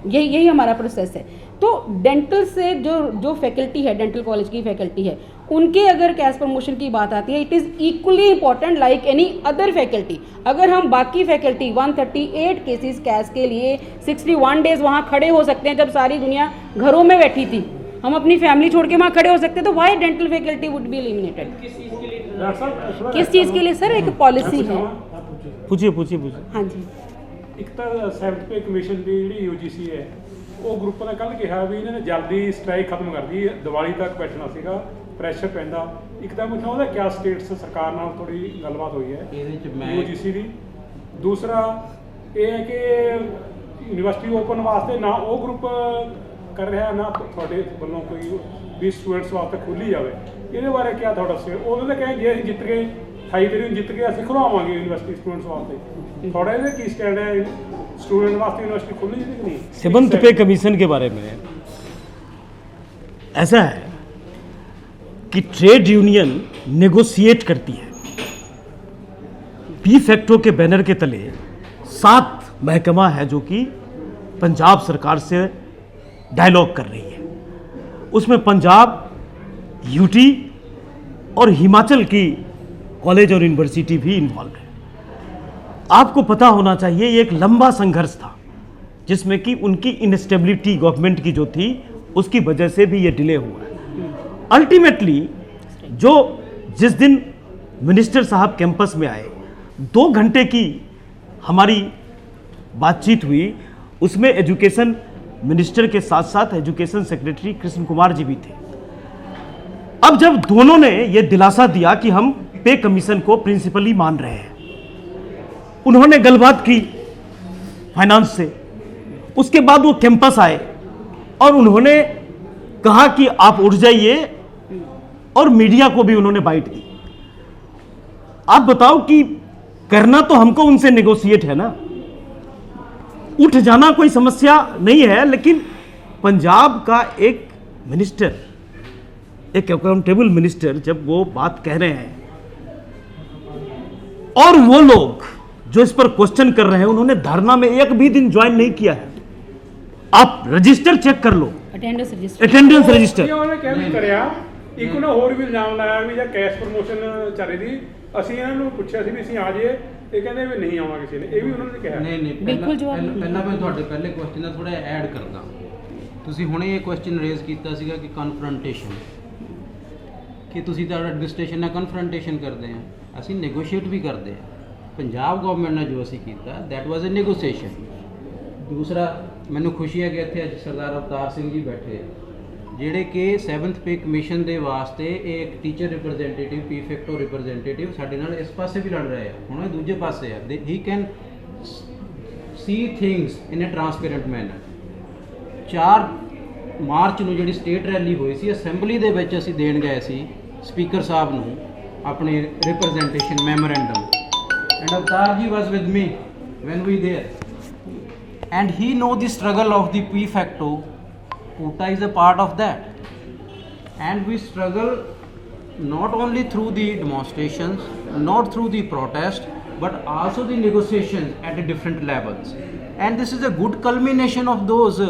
यही हमारा प्रोसेस है। तो डेंटल से जो फैकल्टी है, डेंटल कॉलेज की फैकल्टी है, उनके अगर कैश प्रमोशन की बात आती है, it is equally important like any other faculty. अगर हम बाकी फैकल्टी 138 केसेस कैश के लिए 61 डेज वहाँ खड़े हो सकते हैं, जब सारी दुनिया घरों में बैठी थी, हम अपनी फैमिली छोड़ के वहाँ खड़े हो सकते हैं, तो Y dental faculty would be eliminated? किस चीज़ के लिए सर? एक पॉलिसी है। पूछिए। हाँ जी, ਇੱਕ ਤਾਂ 7th ਪੇ ਕਮਿਸ਼ਨ ਦੀ ਜਿਹੜੀ UGC ਹੈ, ਉਹ ਗਰੁੱਪ ਨੇ ਕੱਲ੍ਹ ਕਿਹਾ ਵੀ ਇਹਨਾਂ ਨੇ ਜਲਦੀ ਸਟ੍ਰਾਈਕ ਖਤਮ ਕਰ ਦੀ, ਦੀਵਾਲੀ ਤੱਕ ਬੈਠਣਾ ਸੀਗਾ, ਪ੍ਰੈਸ਼ਰ ਪੈਂਦਾ। ਇੱਕ ਤਾਂ ਪੁੱਛਣਾ ਉਹਦਾ ਕਿਆ ਸਟੇਟਸ ਸਰਕਾਰ ਨਾਲ ਥੋੜੀ ਗੱਲਬਾਤ ਹੋਈ ਹੈ ਇਹਦੇ ਚ ਮੈਂ UGC ਦੀ। ਦੂਸਰਾ ਇਹ ਹੈ ਕਿ ਯੂਨੀਵਰਸਿਟੀ ਓਪਨ ਵਾਸਤੇ ਨਾ ਉਹ ਗਰੁੱਪ ਕਰ ਰਿਹਾ ਨਾ ਤੁਹਾਡੇ ਵੱਲੋਂ ਕੋਈ ਵੀ ਸਟੂਡੈਂਟਸ ਵਾਸਤੇ ਖੋਲ੍ਹੀ ਜਾਵੇ, ਇਹਦੇ ਬਾਰੇ ਕੀ ਤੁਹਾਡਾ ਉਹਦੇ ਤਾਂ ਕਹਿੰਦੇ ਜੇ ਅਸੀਂ ਜਿੱਤ ਗਏ 28 ਤਰੀਕ ਨੂੰ ਜਿੱਤ ਕੇ ਅਸੀਂ ਖੁਲਵਾਵਾਂਗੇ यूनिवर्सिटी स्टूडेंट्स वास्ते, थोड़ा ਇਹਦੇ ਕੀ ਸਟੈਂਡ ਹੈ स्टूडेंट वास्ते यूनिवर्सिटी खुलनी चाहिए कि नहीं? सेवंथ पे कमीशन के बारे में ऐसा है कि ट्रेड यूनियन नेगोशिएट करती है। पी फैक्टो के बैनर के तले 7 महकमा है जो कि पंजाब सरकार से डायलॉग कर रही है। उसमें पंजाब, यूटी और हिमाचल की कॉलेज और यूनिवर्सिटी भी इन्वॉल्व है। आपको पता होना चाहिए ये एक लंबा संघर्ष था जिसमें कि उनकी इनस्टेबिलिटी गवर्नमेंट की जो थी उसकी वजह से भी ये डिले हुआ है। अल्टीमेटली जो जिस दिन मिनिस्टर साहब कैंपस में आए 2 घंटे की हमारी बातचीत हुई, उसमें एजुकेशन मिनिस्टर के साथ साथ एजुकेशन सेक्रेटरी कृष्ण कुमार जी भी थे। अब जब दोनों ने ये दिलासा दिया कि हम पे कमीशन को प्रिंसिपली मान रहे हैं, उन्होंने गलबात की फाइनेंस से, उसके बाद वो कैंपस आए और उन्होंने कहा कि आप उठ जाइए और मीडिया को भी उन्होंने बाइट दी। आप बताओ कि करना तो हमको उनसे नेगोशिएट है ना, उठ जाना कोई समस्या नहीं है, लेकिन पंजाब का एक मिनिस्टर, एक अकाउंटेबल मिनिस्टर जब वो बात कह रहे हैं और वो लोग जो इस पर क्वेश्चन कर रहे हैं उन्होंने धरना में एक भी दिन ज्वाइन नहीं किया है। आप रजिस्टर चेक कर लो, अटेंडेंस रजिस्टर, अटेंडेंस रजिस्टर। ਉਹਨੇ ਕਿਹਾ ਵੀ ਕਰਿਆ ਇੱਕ ਉਹਨਾਂ ਹੋਰ ਵੀ ਇਲਜ਼ਾਮ ਲਾਇਆ ਵੀ ਜਾਂ ਕੈਸ਼ ਪ੍ਰਮੋਸ਼ਨ ਚੱਲ ਰਹੀ, ਅਸੀਂ ਇਹਨਾਂ ਨੂੰ ਪੁੱਛਿਆ ਸੀ ਵੀ ਅਸੀਂ ਆ ਜਾਈਏ, ਇਹ ਕਹਿੰਦੇ ਵੀ ਨਹੀਂ ਆਵਾਂਗੇ ਕਿਸੇ ਨੇ, ਇਹ ਵੀ ਉਹਨਾਂ ਨੇ ਕਿਹਾ। ਨਹੀਂ ਬਿਲਕੁਲ ਜਵਾਬ ਨਹੀਂ। ਪਹਿਲਾਂ ਮੈਂ ਤੁਹਾਡੇ ਪਹਿਲੇ ਕੁਐਸਚਨ ਦਾ ਥੋੜਾ ਐਡ ਕਰਦਾ। ਤੁਸੀਂ ਹੁਣੇ ਇਹ ਕੁਐਸਚਨ ਰੇਜ਼ ਕੀਤਾ ਸੀਗਾ ਕਿ ਕਨਫਰੰਟੇਸ਼ਨ, ਕਿ ਤੁਸੀਂ ਤਾਂ ਐਡਮਿਨਿਸਟ੍ਰੇਸ਼ਨ ਨਾਲ ਕਨਫਰੰਟੇਸ਼ਨ ਕਰਦੇ ਆ, ਅਸੀਂ ਨੈਗੋਸ਼ੀਏਟ ਵੀ ਕਰਦੇ ਆ। ਪੰਜਾਬ ਗਵਰਨਮੈਂਟ ਨਾਲ ਜੋ ਅਸੀਂ ਕੀਤਾ ਦੈਟ ਵਾਜ਼ ਅ ਨੈਗੋਸ਼ੀਏਸ਼ਨ। ਦੂਸਰਾ ਮੈਨੂੰ ਖੁਸ਼ੀ ਹੈ ਕਿ ਇੱਥੇ ਅੱਜ ਸਰਦਾਰ ਅਵਤਾਰ ਸਿੰਘ ਜੀ ਬੈਠੇ ਜਿਹੜੇ ਕਿ 7th ਪੇ ਕਮਿਸ਼ਨ ਦੇ ਵਾਸਤੇ ਇਹ ਇੱਕ ਟੀਚਰ ਰਿਪਰੈਜ਼ੈਂਟੇਟਿਵ, ਪੀ ਫੈਕਟੋ ਰਿਪਰੈਜ਼ੈਂਟੇਟਿਵ ਸਾਡੇ ਨਾਲ ਇਸ ਪਾਸੇ ਵੀ ਲੜ ਰਹੇ ਆ, ਹੁਣ ਇਹ ਦੂਜੇ ਪਾਸੇ ਆ। He can see things in a transparent manner. 4 ਮਾਰਚ ਨੂੰ ਜਿਹੜੀ ਸਟੇਟ ਰੈਲੀ ਹੋਈ ਸੀ ਅਸੈਂਬਲੀ ਦੇ ਵਿੱਚ ਅਸੀਂ ਦੇਣ ਗਏ ਸੀ ਸਪੀਕਰ ਸਾਹਿਬ ਨੂੰ ਆਪਣੇ representation memorandum, and Avtar ji was with me when we there, and he know the struggle of the P facto. Koota is a part of that, and we struggle not only through the demonstrations, not through the protest, but also the negotiations at different levels, and this is a good culmination of those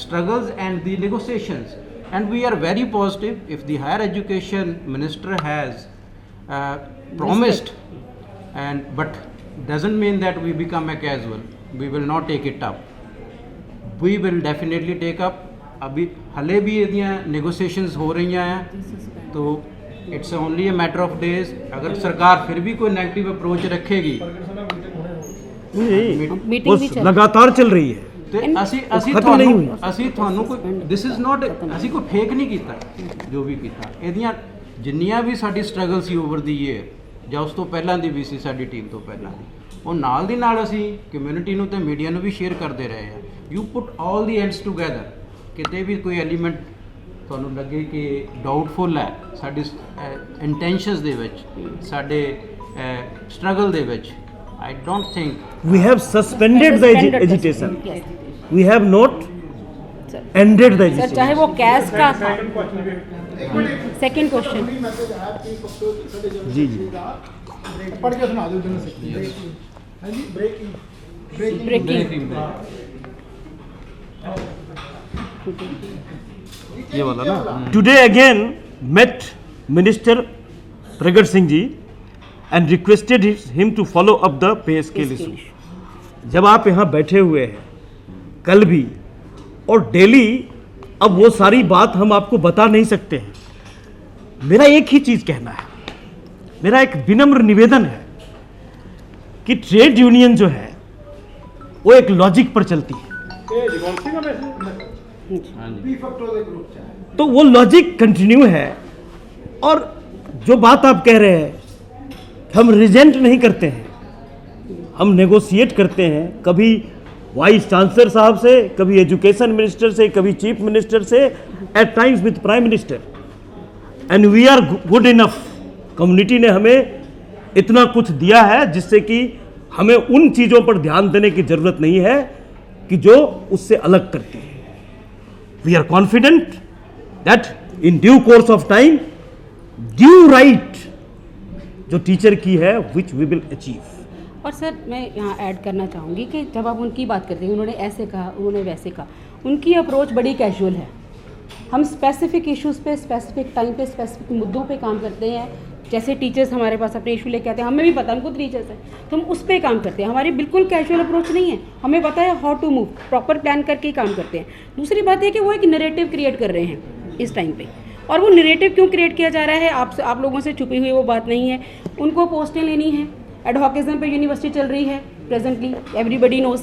struggles and the negotiations, and we are very positive if the higher education minister has promised, and but doesn't mean that we become a casual, we will not take it up, we will definitely take up। अभी हले भी ये negotiations हो रही हैं, तो it's only a matter of days। अगर सरकार फिर भी कोई नेगेटिव अप्रोच रखेगी, मीटिंग वो भी चल लगातार चल रही है। ਤੇ ਅਸੀਂ ਖਤਮ ਨਹੀਂ ਹੋਈ। ਤੁਹਾਨੂੰ ਕੋਈ ਦਿਸ ਇਜ਼ ਨਾਟ, ਅਸੀਂ ਕੋਈ ਫੇਕ ਨਹੀਂ ਕੀਤਾ ਜੋ ਵੀ ਕੀਤਾ। ਇਹਦੀਆਂ ਜਿੰਨੀਆਂ ਵੀ ਸਾਡੀ ਸਟਰਗਲ ਸੀ ਓਵਰ ਦੀ ਈਅਰ ਜਾਂ ਉਸ ਤੋਂ ਪਹਿਲਾਂ ਦੀ ਵੀ ਸੀ ਸਾਡੀ ਟੀਮ ਤੋਂ ਪਹਿਲਾਂ ਦੀ, ਉਹ ਨਾਲ ਦੀ ਨਾਲ ਅਸੀਂ ਕਮਿਊਨਿਟੀ ਨੂੰ ਤੇ ਮੀਡੀਆ ਨੂੰ ਵੀ ਸ਼ੇਅਰ ਕਰਦੇ ਰਹੇ ਆ। You put all the ends together, ਕਿਤੇ ਵੀ ਕੋਈ ਐਲੀਮੈਂਟ ਤੁਹਾਨੂੰ ਲੱਗੇ ਕਿ ਡਾਊਟਫੁਲ ਹੈ ਸਾਡੀ ਇੰਟੈਂਸ਼ਨਸ ਦੇ ਵਿੱਚ, ਸਾਡੇ ਸਟਰਗਲ ਦੇ ਵਿੱਚ, I don't think We have suspended the agitation. Yes. We have not ended the sir agitation. चाहे वो कैश का था। सेकंड क्वेश्चन सेकंड क्वेश्चन, जी जी पढ़ के सुना दो दोनों से। हाँ जी, ब्रेकिंग ब्रेकिंग ये वाला ना। Today again met Minister Pragat Singh ji and requested him to follow up the pay scale issue। जब आप यहाँ बैठे हुए हैं कल भी और डेली, अब वो सारी बात हम आपको बता नहीं सकते हैं। मेरा एक ही चीज़ कहना है, मेरा एक विनम्र निवेदन है कि ट्रेड यूनियन जो है वो एक लॉजिक पर चलती है, ਇਹ ਜਗਵੰਤ ਸਿੰਘ ਦਾ ਮੈਸੇਜ पी फैक्टो के ग्रुप से है। तो वो लॉजिक कंटिन्यू है। और जो बात आप कह रहे हैं, हम रिजेंट नहीं करते हैं, हम नेगोशिएट करते हैं। कभी वाइस चांसलर साहब से, कभी एजुकेशन मिनिस्टर से, कभी चीफ मिनिस्टर से, at times with prime minister, and we are good enough. Community ने हमें इतना कुछ दिया है जिससे कि हमें उन चीज़ों पर ध्यान देने की जरूरत नहीं है कि जो उससे अलग करती है। We are confident that in due course of time due right जो टीचर की है विच वी विल अचीव। और सर मैं यहाँ ऐड करना चाहूँगी कि जब आप उनकी बात करते हैं, उन्होंने ऐसे कहा, उन्होंने वैसे कहा, उनकी अप्रोच बड़ी कैजुअल है। हम स्पेसिफिक इश्यूज़ पे, स्पेसिफिक टाइम पे, स्पेसिफिक मुद्दों पे काम करते हैं। जैसे टीचर्स हमारे पास अपने इशू लेके आते हैं, हमें भी पता है, हम खुद टीचर्स हैं, तो हम उस पर काम करते हैं। हमारी बिल्कुल कैजुअल अप्रोच नहीं है, हमें पता है how to move, proper plan करके ही काम करते हैं। दूसरी बात है कि वो एक नैरेटिव क्रिएट कर रहे हैं इस टाइम पे, और वो नैरेटिव क्यों क्रिएट किया जा रहा है, आप लोगों से छुपी हुई वो बात नहीं है। उनको पोस्टें लेनी है, एडवोकेज़म पे यूनिवर्सिटी चल रही है प्रेजेंटली, एवरीबडी नोज,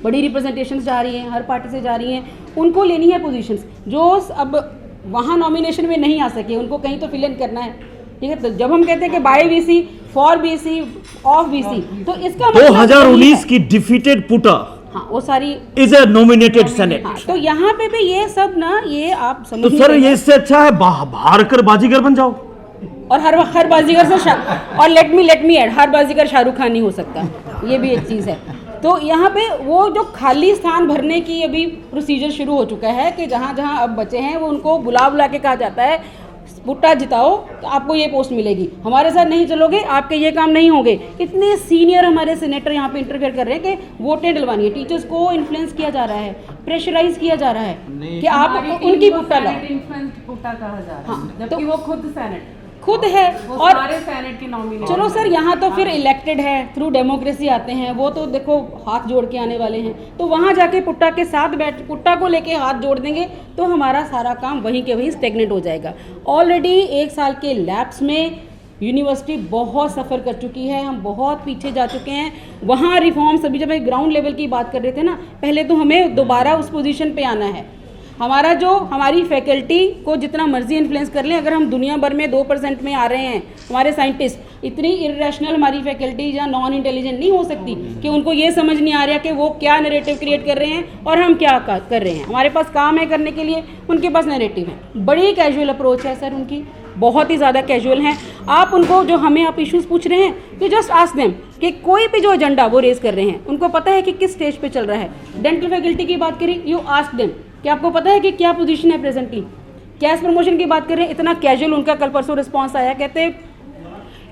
बड़ी रिप्रेजेंटेशंस जा रही हैं, हर पार्टी से जा रही हैं, उनको लेनी है पोजीशंस। जो अब वहाँ नॉमिनेशन में नहीं आ सके, उनको कहीं तो फिल इन करना है, ठीक है। तो जब हम कहते हैं कि by BC, for BC, of BC, तो इसका 2019 की डिफीटेड पुटा, हाँ वो सारी इज ए नॉमिनेटेड सेनेट। हाँ, तो यहाँ पे भी ये सब ना, ये आप समझ तो सर ये इससे अच्छा है बाहर कर बाजीगर बन जाओ। और हर बाजीगर से और लेट मी ऐड, हर बाजीगर शाहरुख खान नहीं हो सकता, ये भी एक चीज़ है। तो यहाँ पे वो जो खाली स्थान भरने की अभी प्रोसीजर शुरू हो चुका है कि जहाँ जहाँ अब बचे हैं वो उनको बुला के कहा जाता है पुट्टा जिताओ तो आपको ये पोस्ट मिलेगी, हमारे साथ नहीं चलोगे आपके ये काम नहीं होंगे। इतने सीनियर हमारे सेनेटर यहाँ पे इंटरफेयर कर रहे हैं कि वोटें डलवानी है, टीचर्स को इन्फ्लुएंस किया जा रहा है, प्रेशराइज किया जा रहा है कि आप उनकी पुट्टा लाओ। पुट्टा कहा जा रहा है, हाँ, जबकि वो खुद सेनेट खुद है और सारे सेनेट के नॉमिनेट। चलो सर यहाँ तो फिर इलेक्टेड है, थ्रू डेमोक्रेसी आते हैं, वो तो देखो हाथ जोड़ के आने वाले हैं, तो वहाँ जाके पुट्टा के साथ बैठ पुट्टा को लेके हाथ जोड़ देंगे तो हमारा सारा काम वहीं के वहीं स्टेगनेट हो जाएगा। ऑलरेडी 1 साल के लैप्स में यूनिवर्सिटी बहुत सफ़र कर चुकी है, हम बहुत पीछे जा चुके हैं। वहाँ रिफॉर्म्स, अभी जब ग्राउंड लेवल की बात कर रहे थे ना, पहले तो हमें दोबारा उस पोजीशन पे आना है। हमारी फैकल्टी को जितना मर्जी इन्फ्लुएंस कर लें, अगर हम दुनिया भर में 2% में आ रहे हैं, हमारे साइंटिस्ट इतनी इरेशनल हमारी फैकल्टी या नॉन इंटेलिजेंट नहीं हो सकती कि उनको ये समझ नहीं आ रहा कि वो क्या नैरेटिव क्रिएट कर रहे हैं और हम क्या कर रहे हैं। हमारे पास काम है करने के लिए, उनके पास नैरेटिव है। बड़ी कैजुअल अप्रोच है सर उनकी, बहुत ही ज़्यादा कैजुअल हैं। आप उनको जो हमें आप इश्यूज़ पूछ रहे हैं तो जस्ट आस्क देम कि कोई भी जो एजेंडा वो रेज़ कर रहे हैं, उनको पता है कि किस स्टेज पे चल रहा है। डेंटल फैकल्टी की बात करें, यू आस्क देम कि आपको पता है कि क्या पोजीशन है प्रेजेंटली। कैश प्रमोशन की बात करें, इतना कैजुअल उनका कल परसों रिस्पांस आया, कहते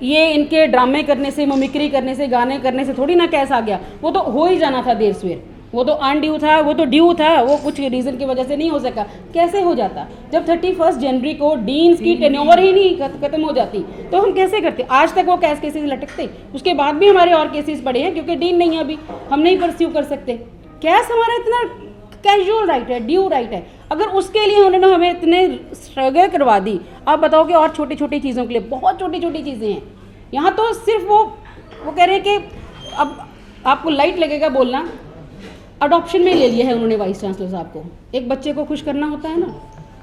ये इनके ड्रामे करने से, मिमिक्री करने से, गाने करने से थोड़ी ना कैश आ गया, वो तो हो ही जाना था देर सवेर, वो तो अनड्यू था, वो तो ड्यू था, वो कुछ रीज़न की वजह से नहीं हो सका। कैसे हो जाता जब 31 जनवरी को डीन्स की टेन्योर ही नहीं खत्म हो जाती, तो हम कैसे करते। आज तक वो कैश केसेस लटकते, उसके बाद भी हमारे और केसेस पड़े हैं क्योंकि डीन नहीं है, अभी हम नहीं परस्यू कर सकते। कैश हमारा इतना कैजुअल राइट है, ड्यू राइट है, अगर उसके लिए उन्होंने हमें इतने स्ट्रगल करवा दी, आप बताओ कि और छोटी छोटी चीज़ों के लिए, बहुत छोटी छोटी चीज़ें हैं यहाँ तो सिर्फ वो कह रहे हैं कि अब आपको लाइट लगेगा बोलना, अडॉप्शन में ले लिया है उन्होंने वाइस चांसलर साहब को। एक बच्चे को खुश करना होता है ना,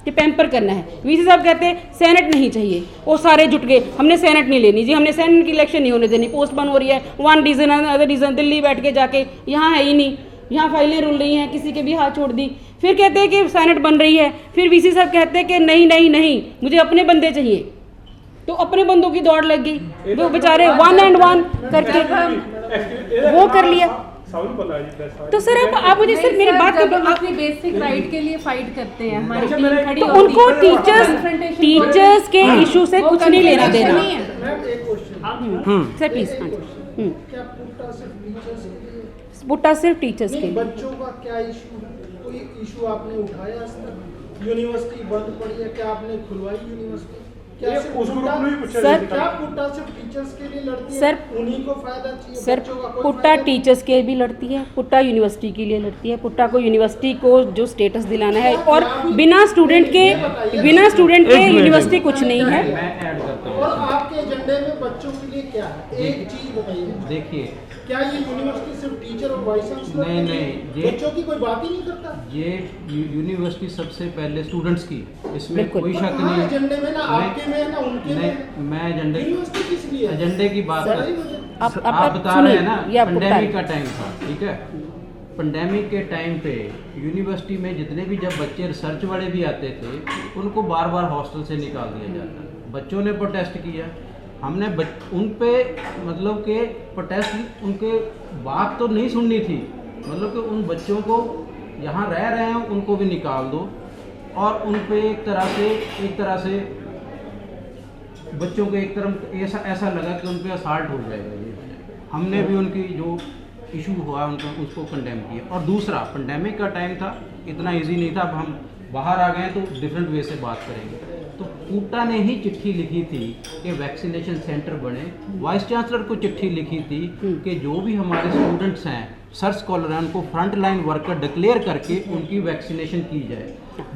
कि पैम्पर करना है। वीसी साहब कहते हैं सेनेट नहीं चाहिए, वो सारे जुट गए, हमने सेनेट नहीं लेनी जी, हमने सेनेट की इलेक्शन नहीं होने देनी, पोस्ट बन हो रही है, one reason other reason, Delhi बैठ के जाके यहाँ है ही नहीं, यहाँ फाइलें रुल रही हैं, किसी के भी हाथ छोड़ दी। फिर कहते हैं कि सेनेट बन रही है, फिर वीसी साहब कहते हैं कि नहीं नहीं नहीं मुझे अपने बंदे चाहिए, तो अपने बंदों की दौड़ लग गई, वो बेचारे 1 and 1 करके वो कर लिया। तो सर आप मुझे सर मेरी बात जब हम अपनी बेसिक राइट के लिए फाइट करते हैं, हमारी टीम खड़ी तो होती उनको है, टीचर्स के इशू से कुछ नहीं लेना देना। सर प्लीज पुट्टा सिर्फ टीचर्स के लिए। बच्चों का क्या इशू, कोई इशू आपने उठाया आज तक? यूनिवर्सिटी बंद पड़ी है, क्या आपने खुलवाई यूनिवर्सिटी? क्या सिर्फ उस ग्रुप में ही पूछा सर, क्या पुट्टा सिर्फ टीचर्स के लिए लड़ती है? सर, उन्हीं को फायदा चाहिए, सर बच्चों का कोई पुट्टा फायदा नहीं? टीचर्स के भी लड़ती है, पुट्टा यूनिवर्सिटी के लिए लड़ती है, पुट्टा को यूनिवर्सिटी को जो स्टेटस दिलाना है, और बिना स्टूडेंट के यूनिवर्सिटी कुछ नहीं है। मैं ऐड करता हूँ और आपके एजेंडे में बच्चों के लिए क्या है, एक चीज बताइए। देखिए, क्या ये यूनिवर्सिटी सिर्फ टीचर और वाइस चांसलर नहीं, के लिए? नहीं, ये- बच्चों की कोई बात ही नहीं करता? ये यूनिवर्सिटी सबसे पहले स्टूडेंट्स की, इसमें बिल्कुल। कोई शक हाँ, नहीं है। एजेंडे में ना मैं- आपके में है ना उनके नहीं, में। मैं यूनिवर्सिटी किस लिए है? एजेंडे की बात बड़ा कर, ही मुझे- आप बता रहे हैं ना, ये आपको बता पेंडेमिक रहे का टाइम था, ठीक है, पेंडेमिक के टाइम पे यूनिवर्सिटी में जितने भी जब बच्चे रिसर्च वाले भी आते थे उनको बार बार हॉस्टल से निकाल दिया जाता। बच्चों ने प्रोटेस्ट किया, हमने उन पे मतलब के प्रोटेस्ट उनके बात तो नहीं सुननी थी, मतलब कि उन बच्चों को यहाँ रह रहे हैं उनको भी निकाल दो और उन पे एक तरह से बच्चों को एक तरफ ऐसा लगा कि उन पे असाल्ट हो जाएगा। ये हमने भी उनकी जो इशू हुआ उनका उसको कंडेम किया। और दूसरा पेंडेमिक का टाइम था, इतना इजी नहीं था, अब हम बाहर आ गए तो डिफरेंट वे से बात करेंगे। तो पूटा ने ही चिट्ठी लिखी थी कि वैक्सीनेशन सेंटर बने, वाइस चांसलर को चिट्ठी लिखी थी कि जो भी हमारे स्टूडेंट्स हैं सर्च स्कॉलर हैं उनको फ्रंट लाइन वर्कर डिक्लेयर करके उनकी वैक्सीनेशन की जाए।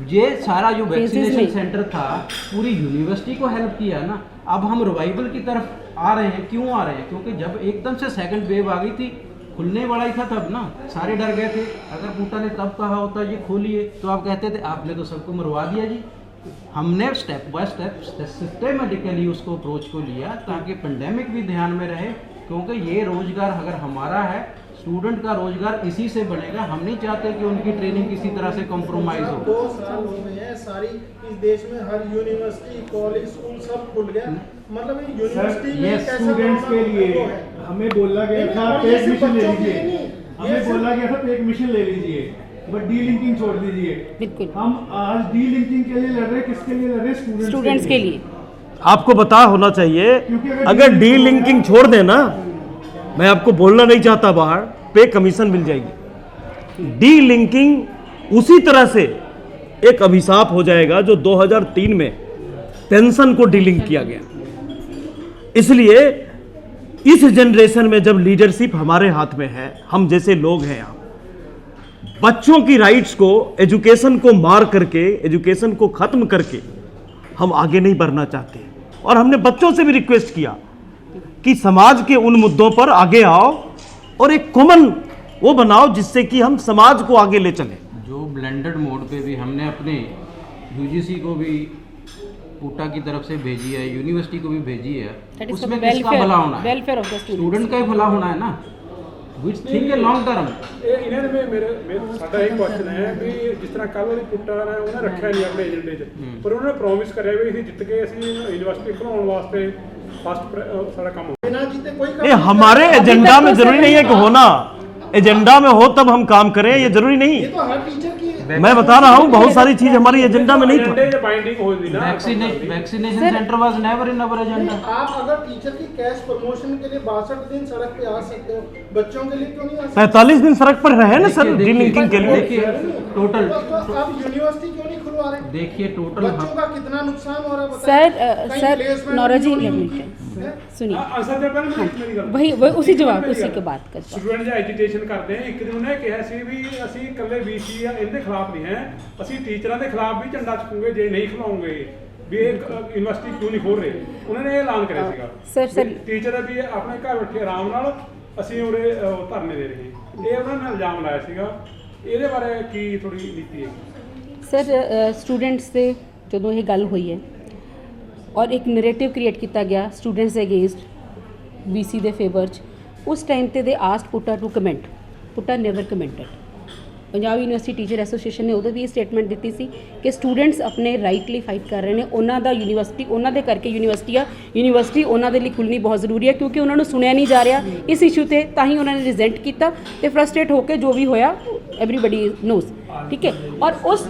ये सारा जो वैक्सीनेशन सेंटर था पूरी यूनिवर्सिटी को हेल्प किया ना। अब हम रिवाइवल की तरफ आ रहे हैं, क्यों आ रहे हैं? क्योंकि जब एकदम से सेकंड वेव आ गई थी, खुलने वाला ही था तब ना, सारे डर गए थे। अगर पूटा ने तब कहा होता ये खोलिए तो आप कहते थे आपने तो सबको मरवा दिया जी। हमने स्टेप बाय स्टेप सिस्टमेटिकली उसको अप्रोच को लिया ताकि पेंडेमिक भी ध्यान में रहे, क्योंकि ये रोजगार अगर हमारा है, स्टूडेंट का रोजगार इसी से बनेगा। हम नहीं चाहते कि उनकी ट्रेनिंग किसी तरह से कॉम्प्रोमाइज हो। 2 साल हो गए हैं, सारी इस देश में हर यूनिवर्सिटी कॉलेज स्कूल सब खुल गया, मतलब यूनिवर्सिटी ये स्टूडेंट्स के लिए हमें बोला गया था पेड मिशन ले लीजिए, हमें बोला गया था पेड मिशन ले लीजिए, बट डी लिंकिंग छोड़ दीजिए। बिल्कुल, हम आज डी लिंकिंग के लिए लड़ रहे, किसके लिए लड़ रहे? स्टूडेंट्स के लिए। आपको पता होना चाहिए, अगर डी लिंकिंग छोड़ देना, मैं आपको बोलना नहीं चाहता बाहर, पे कमीशन मिल जाएगी। डी लिंकिंग उसी तरह से एक अभिशाप हो जाएगा जो 2003 में पेंशन को डी लिंक किया गया। इसलिए इस जनरेशन में जब लीडरशिप हमारे हाथ में है, हम जैसे लोग हैं यहाँ, बच्चों की राइट्स को, एजुकेशन को मार करके, एजुकेशन को खत्म करके हम आगे नहीं बढ़ना चाहते। और हमने बच्चों से भी रिक्वेस्ट किया कि समाज के उन मुद्दों पर आगे आओ और एक कॉमन वो बनाओ जिससे कि हम समाज को आगे ले चलें। जो ब्लेंडेड मोड पे भी हमने अपने यूजीसी को भी पूटा की तरफ से भेजी है, यूनिवर्सिटी को भी भेजी है, उसमें किसका भला होना है? वेलफेयर ऑफ द स्टूडेंट का ही भला होना है ना। विच थिंक ए लॉन्ग टर्म। ਇਹਨਾਂ ਦੇ ਮੇਰੇ ਸਾਡਾ ਇਹ ਕੁਐਸਚਨ ਹੈ ਵੀ ਜਿਸ ਤਰ੍ਹਾਂ ਕੱਲ੍ਹ ਵਾਲੀ ਪੁੱਟਾ ਨੇ ਉਹਨੇ ਰੱਖਿਆ ਨਹੀਂ ਆਪਣੇ ਏਜੰਡੇ 'ਚ, ਪਰ ਉਹਨਾਂ ਨੇ ਪ੍ਰੋਮਿਸ ਕਰਿਆ ਵੀ ਅਸੀਂ ਜਿੱਤ ਕੇ ਅਸੀਂ यूनिवर्सिटी ਖੁਲਾਉਣ ਵਾਸਤੇ फर्स्ट सारा काम हो। बिना जीते कोई काम ये हमारे एजेंडा में जरूरी नहीं है कि होना, एजेंडा में हो तब हम काम करें, ये जरूरी नहीं। ये तो हर टीचर की मैं बता रहा हूँ बहुत सारी चीज हमारी एजेंडा में नहीं था। बाइंडिंग हो गई ना, vaccination centre was never in our agenda. आप अगर टीचर की कैश प्रमोशन के लिए 62 दिन सड़क पे आ सकते हो, बच्चों के लिए क्यों नहीं आ सकते? 45 दिन सड़क पर रहे ना सर डी लिंकिंग के लिए। देखिए टोटल, तो आप यूनिवर्सिटी क्यों नहीं खुलवा रहे? देखिए टोटल बच्चों का कितना नुकसान हो रहा है बताइए। सर नौरा जी सुनिए, ਅਸਲ ਤੇ ਪਹਿਲਾਂ ਮੇਰੀ ਗੱਲ वही उसी जवाब उसी के बात करता। ਸਟੂਡੈਂਟ ਜਾਂ ਐਜੀਟੇਸ਼ਨ ਕਰਦੇ ਆ, ਇੱਕ ਦਿਨ ਉਹਨੇ ਕਿਹਾ ਸੀ ਵੀ ਅਸੀਂ ਇਕੱਲੇ ਵੀਸੀ ਆ ਇਹਦੇ ਖਿਲਾਫ ਨਹੀਂ ਹੈ, ਅਸੀਂ ਟੀਚਰਾਂ ਦੇ ਖਿਲਾਫ ਵੀ ਝੰਡਾ ਚੁੱਕਾਂਗੇ ਜੇ ਨਹੀਂ ਖਿਲਾਉਂਗੇ ਵੀ ਇਹ ਯੂਨੀਵਰਸਿਟੀ ਕਿਉਂ ਨਹੀਂ ਖੋਲ ਰਹੇ। ਉਹਨਾਂ ਨੇ ਇਹ ਐਲਾਨ ਕਰਿਆ ਸੀਗਾ ਸਰ ਟੀਚਰ ਵੀ ਆਪਣੇ ਘਰ ਬੈਠੇ ਆਰਾਮ ਨਾਲ ਅਸੀਂ ਉਰੇ ਧਰਨੇ ਦੇ ਰਹੇ ਹਾਂ, ਇਹ ਉਹਨਾਂ ਨੇ ਇਲਜ਼ਾਮ ਲਾਇਆ ਸੀਗਾ। ਇਹਦੇ ਬਾਰੇ ਕੀ ਥੋੜੀ ਨੀਤੀ ਹੈ? ਸਰ ਸਟੂਡੈਂਟਸ ਦੇ ਜਦੋਂ ਇਹ ਗੱਲ ਹੋਈ ਹੈ ਔਰ ਇੱਕ ਨੈਰੇਟਿਵ ਕ੍ਰੀਏਟ ਕੀਤਾ ਗਿਆ ਸਟੂਡੈਂਟਸ ਦੇ ਅਗੇਂਸਟ ਵੀਸੀ ਦੇ ਫੇਵਰ 'ਚ, ਉਸ ਟਾਈਮ ਤੇ they asked PUTA to comment, PUTA never commented. Punjab university teacher association ਨੇ ਉਦੋਂ ਵੀ ਇਹ ਸਟੇਟਮੈਂਟ ਦਿੱਤੀ ਸੀ ਕਿ ਸਟੂਡੈਂਟਸ ਆਪਣੇ ਰਾਈਟ ਲਈ ਫਾਈਟ ਕਰ ਰਹੇ ਨੇ, ਉਹਨਾਂ ਦਾ ਯੂਨੀਵਰਸਿਟੀ ਉਹਨਾਂ ਦੇ ਕਰਕੇ ਯੂਨੀਵਰਸਿਟੀ ਉਹਨਾਂ ਦੇ ਲਈ ਖੁੱਲ੍ਹਣੀ ਬਹੁਤ ਜ਼ਰੂਰੀ ਹੈ, ਕਿਉਂਕਿ ਉਹਨਾਂ ਨੂੰ ਸੁਣਿਆ ਨਹੀਂ ਜਾ ਰਿਹਾ ਇਸ ਇਸ਼ੂ ਤੇ, ਤਾਂ ਹੀ ਉਹਨਾਂ ਨੇ ਰਿਜ਼ੈਂਟ ਕੀਤਾ ਤੇ ਫਰਸਟ੍ਰੇਟ ਹੋ ਕੇ ਜੋ ਵੀ ਹੋਇਆ ਐਵਰੀਬਡੀ ਨੋਜ਼, ਠੀਕ ਹੈ। ਔਰ ਉਸ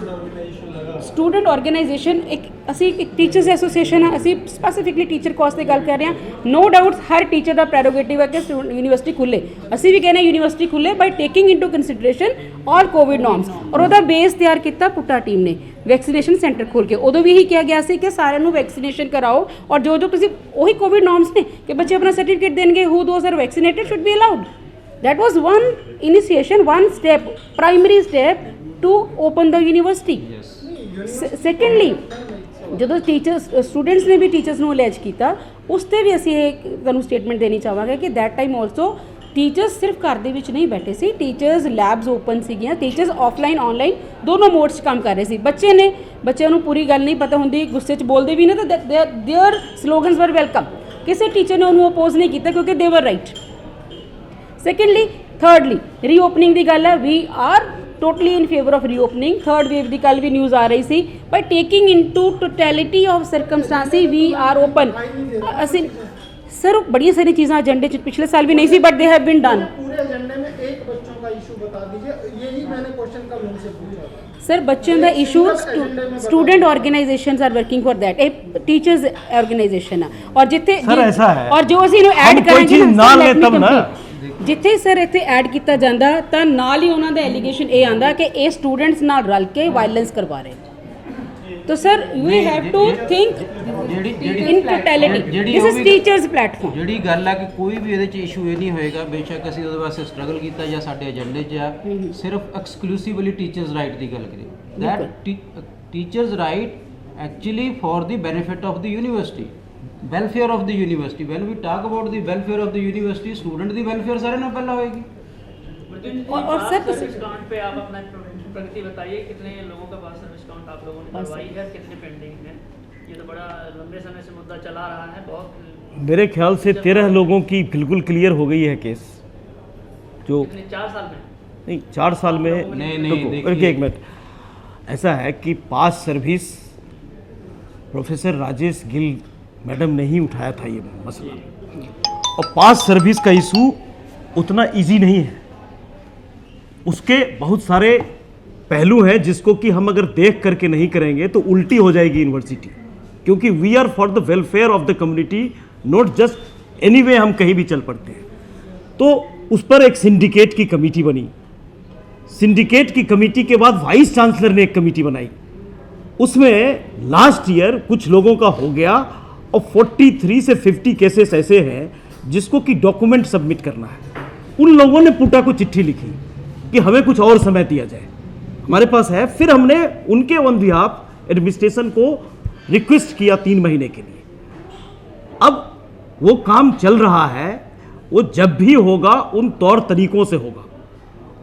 ਸਟੂਡੈਂਟ ਆਰਗੇਨਾਈਜੇਸ਼ਨ ਇੱਕ ਅਸੀਂ ਇੱਕ ਟੀਚਰਸ ਐਸੋਸੀਏਸ਼ਨ ਆ, ਅਸੀਂ ਸਪੈਸੀਫਿਕਲੀ ਟੀਚਰ ਕੋਸ 'ਤੇ ਗੱਲ ਕਰ ਰਹੇ ਹਾਂ। ਨੋ ਡਾਊਟਸ ਹਰ ਟੀਚਰ ਦਾ ਪ੍ਰੈਰੋਗੇਟਿਵ ਹੈ ਕਿ ਯੂਨੀਵਰਸਿਟੀ ਖੁੱਲ੍ਹੇ, ਅਸੀਂ ਵੀ ਕਹਿੰਦੇ ਯੂਨੀਵਰਸਿਟੀ ਖੁੱਲ੍ਹੇ ਬਾਈ ਟੇਕਿੰਗ ਇਨਟੂ ਕੰਸੀਡਰੇਸ਼ਨ ਆਲ ਕੋਵਿਡ ਨੋਰਮਸ। ਔਰ ਉਹਦਾ ਬੇਸ ਤਿਆਰ ਕੀਤਾ ਪੁੱਟਾ ਟੀਮ ਨੇ ਵੈਕਸੀਨੇਸ਼ਨ ਸੈਂਟਰ ਖੋਲ੍ਹ ਕੇ। ਉਦੋਂ ਵੀ ਇਹੀ ਕਿਹਾ ਗਿਆ ਸੀ ਕਿ ਸਾਰਿਆਂ ਨੂੰ ਵੈਕਸੀਨੇਸ਼ਨ ਕਰਾਓ, ਔਰ ਜੋ ਤੁਸੀਂ ਉਹੀ ਕੋਵਿਡ ਨੋਰਮਸ ਨੇ ਕਿ ਬੱਚੇ ਆਪਣਾ ਸਰਟੀਫਿਕੇਟ ਦੇਣਗੇ, who those are vaccinated should be allowed. That was one initiation, one step, primary step to open the university. Yes. Secondly, ਜਦੋਂ ਟੀਚਰਸ ਸਟੂਡੈਂਟਸ ਨੇ ਵੀ ਟੀਚਰਸ ਨੂੰ ਅਲੈਜ ਕੀਤਾ, ਉਸ 'ਤੇ ਵੀ ਅਸੀਂ ਇਹ ਤੁਹਾਨੂੰ ਸਟੇਟਮੈਂਟ ਦੇਣੀ ਚਾਹਾਂਗੇ ਕਿ ਦੈਟ ਟਾਈਮ ਆਲਸੋ ਟੀਚਰਸ ਸਿਰਫ ਘਰ ਦੇ ਵਿੱਚ ਨਹੀਂ ਬੈਠੇ ਸੀ, ਟੀਚਰਸ ਲੈਬਸ ਓਪਨ ਸੀਗੀਆਂ, ਟੀਚਰਸ ਆਫਲਾਈਨ ਆਨਲਾਈਨ ਦੋਨੋਂ ਮੋਡਸ 'ਚ ਕੰਮ ਕਰ ਰਹੇ ਸੀ। ਬੱਚੇ ਨੇ, ਬੱਚਿਆਂ ਨੂੰ ਪੂਰੀ ਗੱਲ ਨਹੀਂ ਪਤਾ ਹੁੰਦੀ, ਗੁੱਸੇ 'ਚ ਬੋਲਦੇ ਵੀ ਨੇ ਤਾਂ ਦੇਅਰ ਸਲੋਗਨਸ ਵਰ ਵੈਲਕਮ। ਕਿਸੇ ਟੀਚਰ ਨੇ ਉਹਨੂੰ ਅਪੋਜ਼ ਨਹੀਂ ਕੀਤਾ ਕਿਉਂਕਿ they were right. Secondly thirdly reopening ਦੀ ਗੱਲ ਹੈ, we are totally in favour of reopening. Third wave ਦੀ ਕੱਲ ਵੀ ਨਿਊਜ਼ ਆ ਰਹੀ ਸੀ, by taking into totality of circumstances we are open. ਅਸੀਂ ਸਰ ਬੜੀਆਂ ਸਾਰੀ ਚੀਜ਼ਾਂ ਏਜੰਡੇ 'ਚ ਪਿਛਲੇ ਸਾਲ ਵੀ ਨਹੀਂ ਸੀ, but they have been done. पूरे एजेंडे में एक बच्चों का इशू बता दीजिए, यही मैंने क्वेश्चन कल उनसे पूछा था। सर बच्चों का issue student organisations are working for that, एक टीचर्स ऑर्गेनाइजेशन है, और जिथे सर ऐसा है, और जो ਅਸੀਂ ਇਹਨੂੰ हम ऐड कोई ਕਰਾਂਗੇ चीज ना, ना sir, ले let me तब ना। complete। ਜਿੱਥੇ ਸਰ ਇੱਥੇ ਐਡ ਕੀਤਾ ਜਾਂਦਾ ਤਾਂ ਨਾਲ ਹੀ ਉਹਨਾਂ ਦਾ ਐਲੀਗੇਸ਼ਨ ਇਹ ਆਂਦਾ ਕਿ ਇਹ ਸਟੂਡੈਂਟਸ ਨਾਲ ਰਲ ਕੇ ਵਾਇਲੈਂਸ ਕਰਵਾ ਰਹੇ। तो sir we have to think in totality, this is teachers platform। ਜਿਹੜੀ ਗੱਲ ਆ ਕਿ ਕੋਈ ਵੀ ਇਹਦੇ 'ਚ ਇਸ਼ੂ ਇਹ ਨਹੀਂ ਹੋਏਗਾ, ਬੇਸ਼ੱਕ ਅਸੀਂ ਉਹਦੇ ਵਾਸਤੇ ਸਟਰਗਲ ਕੀਤਾ ਜਾਂ ਸਾਡੇ ਏਜੰਡੇ 'ਚ ਆ, ਸਿਰਫ ਐਕਸਕਲੂਸਿਵਲੀ ਟੀਚਰਸ ਰਾਈਟ ਦੀ ਗੱਲ ਕਰੀਏ, that teachers right actually for the benefit of the university, welfare of the university. When we talk about the welfare of the university, student दी वेलफेयर सारे नाल पहला होएगी। और सर सर्विस काउंट पे आप अपना प्रगति बताइए, कितने लोगों का पास सर्विस काउंट आप लोगों ने करवाई है, कितने पेंडिंग है? ये तो बड़ा लंबे समय से मुद्दा चला रहा है बहुत। मेरे ख्याल से 13 लोगों की बिल्कुल क्लियर हो गई है केस, जो 4 साल में नहीं 4 साल में नहीं, रुको, देखिए। एक मिनट। ऐसा है कि pass service professor Rajesh Gill madam ने ही उठाया था ये मसला, और पास सर्विस का इशू उतना इजी नहीं है, उसके बहुत सारे पहलू हैं जिसको कि हम अगर देख करके नहीं करेंगे तो उल्टी हो जाएगी यूनिवर्सिटी, क्योंकि we are for the welfare of the community, not just anyway हम कहीं भी चल पड़ते हैं। तो उस पर एक सिंडिकेट की कमेटी बनी, सिंडिकेट की कमेटी के बाद वाइस चांसलर ने एक कमेटी बनाई, उसमें लास्ट ईयर कुछ लोगों का हो गया, और 43 से 50 केसेस ऐसे हैं जिसको कि डॉक्यूमेंट सबमिट करना है। उन लोगों ने पुटा को चिट्ठी लिखी कि हमें कुछ और समय दिया जाए, हमारे पास है। फिर हमने उनके ऑन बिहाफ एडमिनिस्ट्रेशन को रिक्वेस्ट किया 3 महीने के लिए। अब वो काम चल रहा है, वो जब भी होगा उन तौर तरीकों से होगा,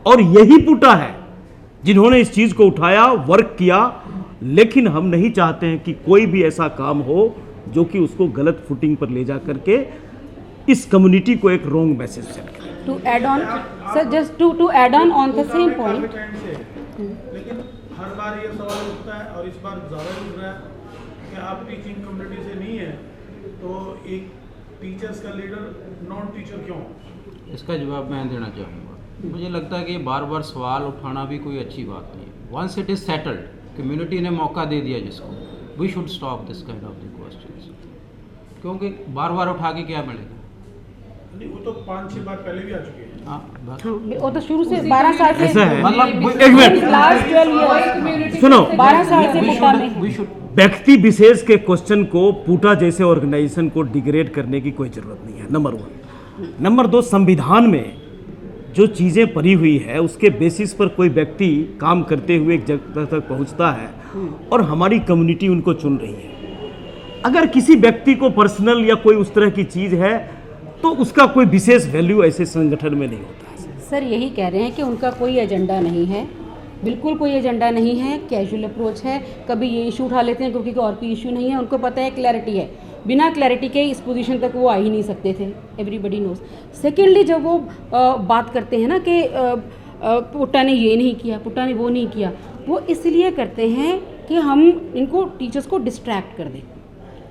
और यही पुटा है जिन्होंने इस चीज़ को उठाया, वर्क किया। लेकिन हम नहीं चाहते हैं कि कोई भी ऐसा काम हो जो कि उसको गलत फुटिंग पर ले जा करके इस कम्युनिटी को एक रॉन्ग मैसेज सेंड करे। to add on, sir, just to add on the same point। लेकिन हर बार ये सवाल उठता है, और इस बार ज़्यादा उठ रहा है कि आप टीचिंग कम्युनिटी से नहीं है, तो एक टीचर्स का लीडर नॉन टीचर क्यों? इसका जवाब मैं देना चाहूँगा। मुझे लगता है कि बार बार सवाल उठाना भी कोई अच्छी बात नहीं है। Once it is settled, community ने मौका दे दिया जिसको, we should stop this kind of the questions, क्योंकि बार बार उठा के क्या मिलेगा? नहीं, वो तो 5-6 बार पहले भी आ चुके हैं। हाँ, बस। वो तो शुरू से 12 साल से, ऐसा है, मतलब एक मिनट लास्ट 12 ईयर, सुनो, 12 साल से पुटा में है। वी शुड व्यक्ति विशेष के क्वेश्चन को पूटा जैसे ऑर्गेनाइजेशन को डिग्रेड करने की कोई जरूरत नहीं है, नंबर 1। नंबर 2, संविधान में जो चीज़ें पड़ी हुई है उसके बेसिस पर कोई व्यक्ति काम करते हुए एक जगह तक पहुंचता है, और हमारी कम्युनिटी उनको चुन रही है। अगर किसी व्यक्ति को पर्सनल या कोई उस तरह की चीज़ है तो उसका कोई विशेष वैल्यू ऐसे संगठन में नहीं होता है। सर यही कह रहे हैं कि उनका कोई एजेंडा नहीं है, बिल्कुल कोई एजेंडा नहीं है, कैजुअल अप्रोच है। कभी ये इशू उठा लेते हैं क्योंकि कोई और कोई इशू नहीं है, उनको पता है क्लैरिटी है, बिना क्लैरिटी के इस पोजीशन तक वो आ ही नहीं सकते थे, एवरीबडी नोज। सेकेंडली जब वो बात करते हैं ना कि पुट्टा ने ये नहीं किया, पुट्टा ने वो नहीं किया, वो इसलिए करते हैं कि हम इनको टीचर्स को डिस्ट्रैक्ट कर दें,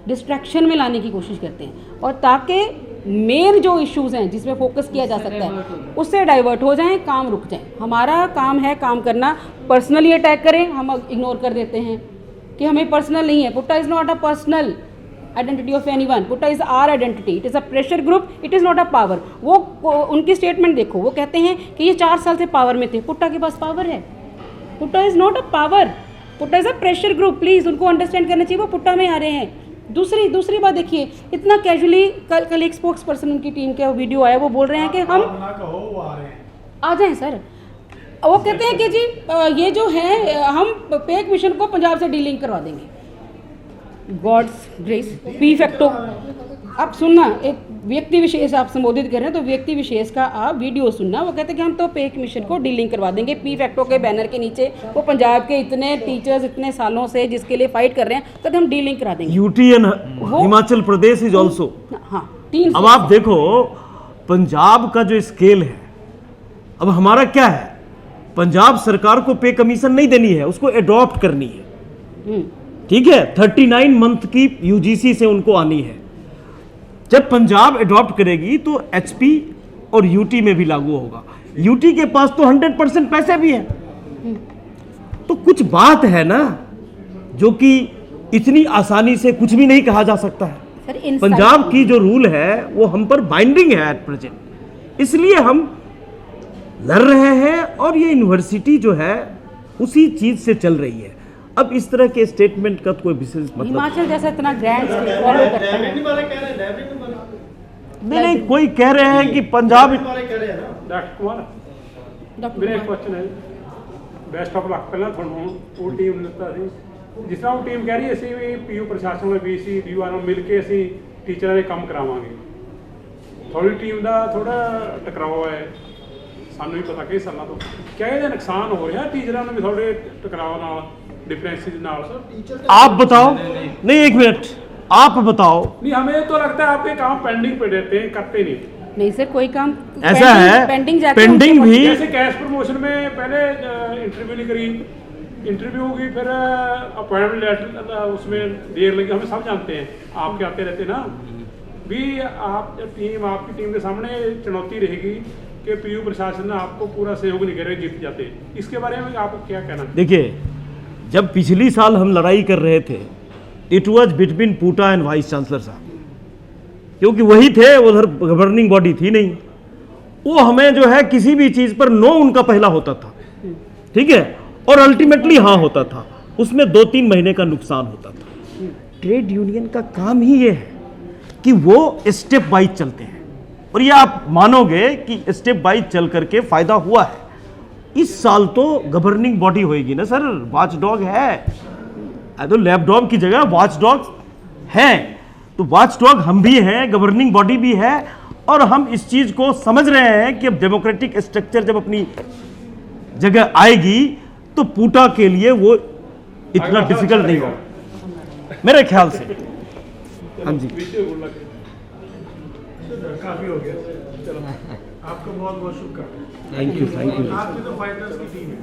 डिस्ट्रैक्शन में लाने की कोशिश करते हैं, और ताकि मेन जो इश्यूज़ हैं जिसमें फोकस किया जा सकता है उससे डाइवर्ट हो जाएं, काम रुक जाएं। हमारा काम है काम करना, पर्सनली अटैक करें हम इग्नोर कर देते हैं कि हमें पर्सनल नहीं है। PUTA is not a personal identity of anyone, PUTA is our identity, it is a pressure group, it is not a power. वो उनकी स्टेटमेंट देखो, वो कहते हैं कि ये 4 साल से पावर में थे। पुट्टा के पास पावर है, PUTA is not a power, PUTA is a pressure group. Please उनको अंडरस्टैंड करना चाहिए, वो पुट्टा में आ रहे हैं। दूसरी बात देखिए, इतना कैजुअली कल एक स्पोक्स पर्सन उनकी टीम का वीडियो आया, वो बोल रहे हैं कि हम ना कहो वो आ रहे हैं, आ जाएं सर। वो कहते हैं कि जी ये जो है हम पे कमीशन को पंजाब से डीलिंग करवा देंगे। God's grace P facto. आप सुनना, एक व्यक्ति विशेष आप संबोधित कर रहे हैं तो व्यक्ति विशेष का आप वीडियो सुनना। वो कहते हैं कि हम तो पे कमीशन को डीलिंग करवा देंगे। पी फैक्टो के बैनर के नीचे वो पंजाब के इतने टीचर्स इतने सालों से जिसके लिए फाइट कर रहे हैं, कहते हम डीलिंग करा देंगे। UT and Himachal Pradesh is also. हाँ, 3 अब आप देखो पंजाब का जो स्केल है अब हमारा क्या है, पंजाब सरकार को पे कमीशन नहीं देनी है, उसको एडॉप्ट करनी है। ठीक है, 39 मंथ की यूजीसी से उनको आनी है। जब पंजाब एडॉप्ट करेगी तो एचपी और यूटी में भी लागू होगा। यूटी के पास तो 100% पैसे भी हैं। तो कुछ बात है ना जो कि इतनी आसानी से कुछ भी नहीं कहा जा सकता है। सर, पंजाब की जो रूल है वो हम पर बाइंडिंग है एट प्रेजेंट, इसलिए हम लड़ रहे हैं और ये यूनिवर्सिटी जो है उसी चीज से चल रही है। अब इस तरह के स्टेटमेंट का तो कोई विशेष मतलब हिमाचल जैसा इतना ग्रैंड फॉलो करता है। नहीं, कोई कह रहे हैं कि पंजाब ਡਾਕਟਰ ਕੁਮਾਰ ਮੇਰਾ ਇੱਕ ਕੁਐਸਚਨ ਹੈ, ਬੈਸਟ ਆਫ ਲੱਕ ਪਹਿਲਾਂ ਤੁਹਾਨੂੰ ਉਹ ਟੀਮ ਨੇ ਦਿੱਤਾ ਸੀ, ਜਿਸ ਤਰ੍ਹਾਂ ਉਹ ਟੀਮ ਕਹਿ ਰਹੀ ਅਸੀਂ ਵੀ ਪੀਯੂ ਪ੍ਰਸ਼ਾਸਨ ਨਾਲ BC DUR ਨਾਲ ਮਿਲ ਕੇ ਅਸੀਂ ਟੀਚਰਾਂ ਦੇ ਕੰਮ ਕਰਾਵਾਂਗੇ। ਤੁਹਾਡੀ ਟੀਮ ਦਾ ਥੋੜਾ ਟਕਰਾਓ ਹੈ, ਸਾਨੂੰ ਵੀ ਪਤਾ ਕਈ ਸਾਲਾਂ ਤੋਂ, ਕਿਆ ਇਹਦਾ ਨੁਕਸਾਨ ਹੋ ਰਿਹਾ ਟੀਚਰਾਂ ਨੂੰ ਵੀ ਤੁਹਾਡੇ ਟਕਰਾਓ ਨਾਲ, डिफरेंसेस नाल? आप बताओ। नहीं, एक मिनट, आप बताओ। नहीं, हमें तो लगता है आप ये काम पेंडिंग पे देते हैं, करते नहीं सर, कोई काम ऐसा है पेंडिंग भी। जैसे कैश प्रमोशन में पहले इंटरव्यू नहीं करी, इंटरव्यू होगी, फिर अपॉइंटमेंट लेटर उसमें देर लगी, हमें सब जानते हैं, आपके आते रहते ना भी। आपकी टीम के सामने चुनौती रहेगी कि पीयू प्रशासन ने आपको पूरा सहयोग नहीं करे, जीत जाते। इसके बारे में आपको क्या कहना? देखिए, जब पिछली साल हम लड़ाई कर रहे थे, it was between PUTA and vice chancellor साहब, क्योंकि वही थे, उधर गवर्निंग बॉडी थी नहीं। वो हमें जो है किसी भी चीज पर नो उनका पहला होता था, ठीक है, और अल्टीमेटली हाँ होता था, उसमें 2-3 महीने का नुकसान होता था। ट्रेड यूनियन का काम ही ये है कि वो स्टेप वाइज चलते हैं, और ये आप मानोगे कि स्टेप वाइज चल करके फायदा हुआ है। इस साल तो गवर्निंग बॉडी होएगी ना सर, वॉच डॉग है, तो लैप डॉग की जगह वॉच डॉग है, तो वॉच डॉग हम भी हैं, गवर्निंग बॉडी भी है, और हम इस चीज को समझ रहे हैं कि अब डेमोक्रेटिक स्ट्रक्चर जब अपनी जगह आएगी तो पूटा के लिए वो इतना डिफिकल्ट नहीं होगा मेरे ख्याल से। हाँ जी, काफी हो गया, चलो आपको बहुत बहुत शुभकामनाएं। Thank you. आपकी तो फाइटर्स की टीम है।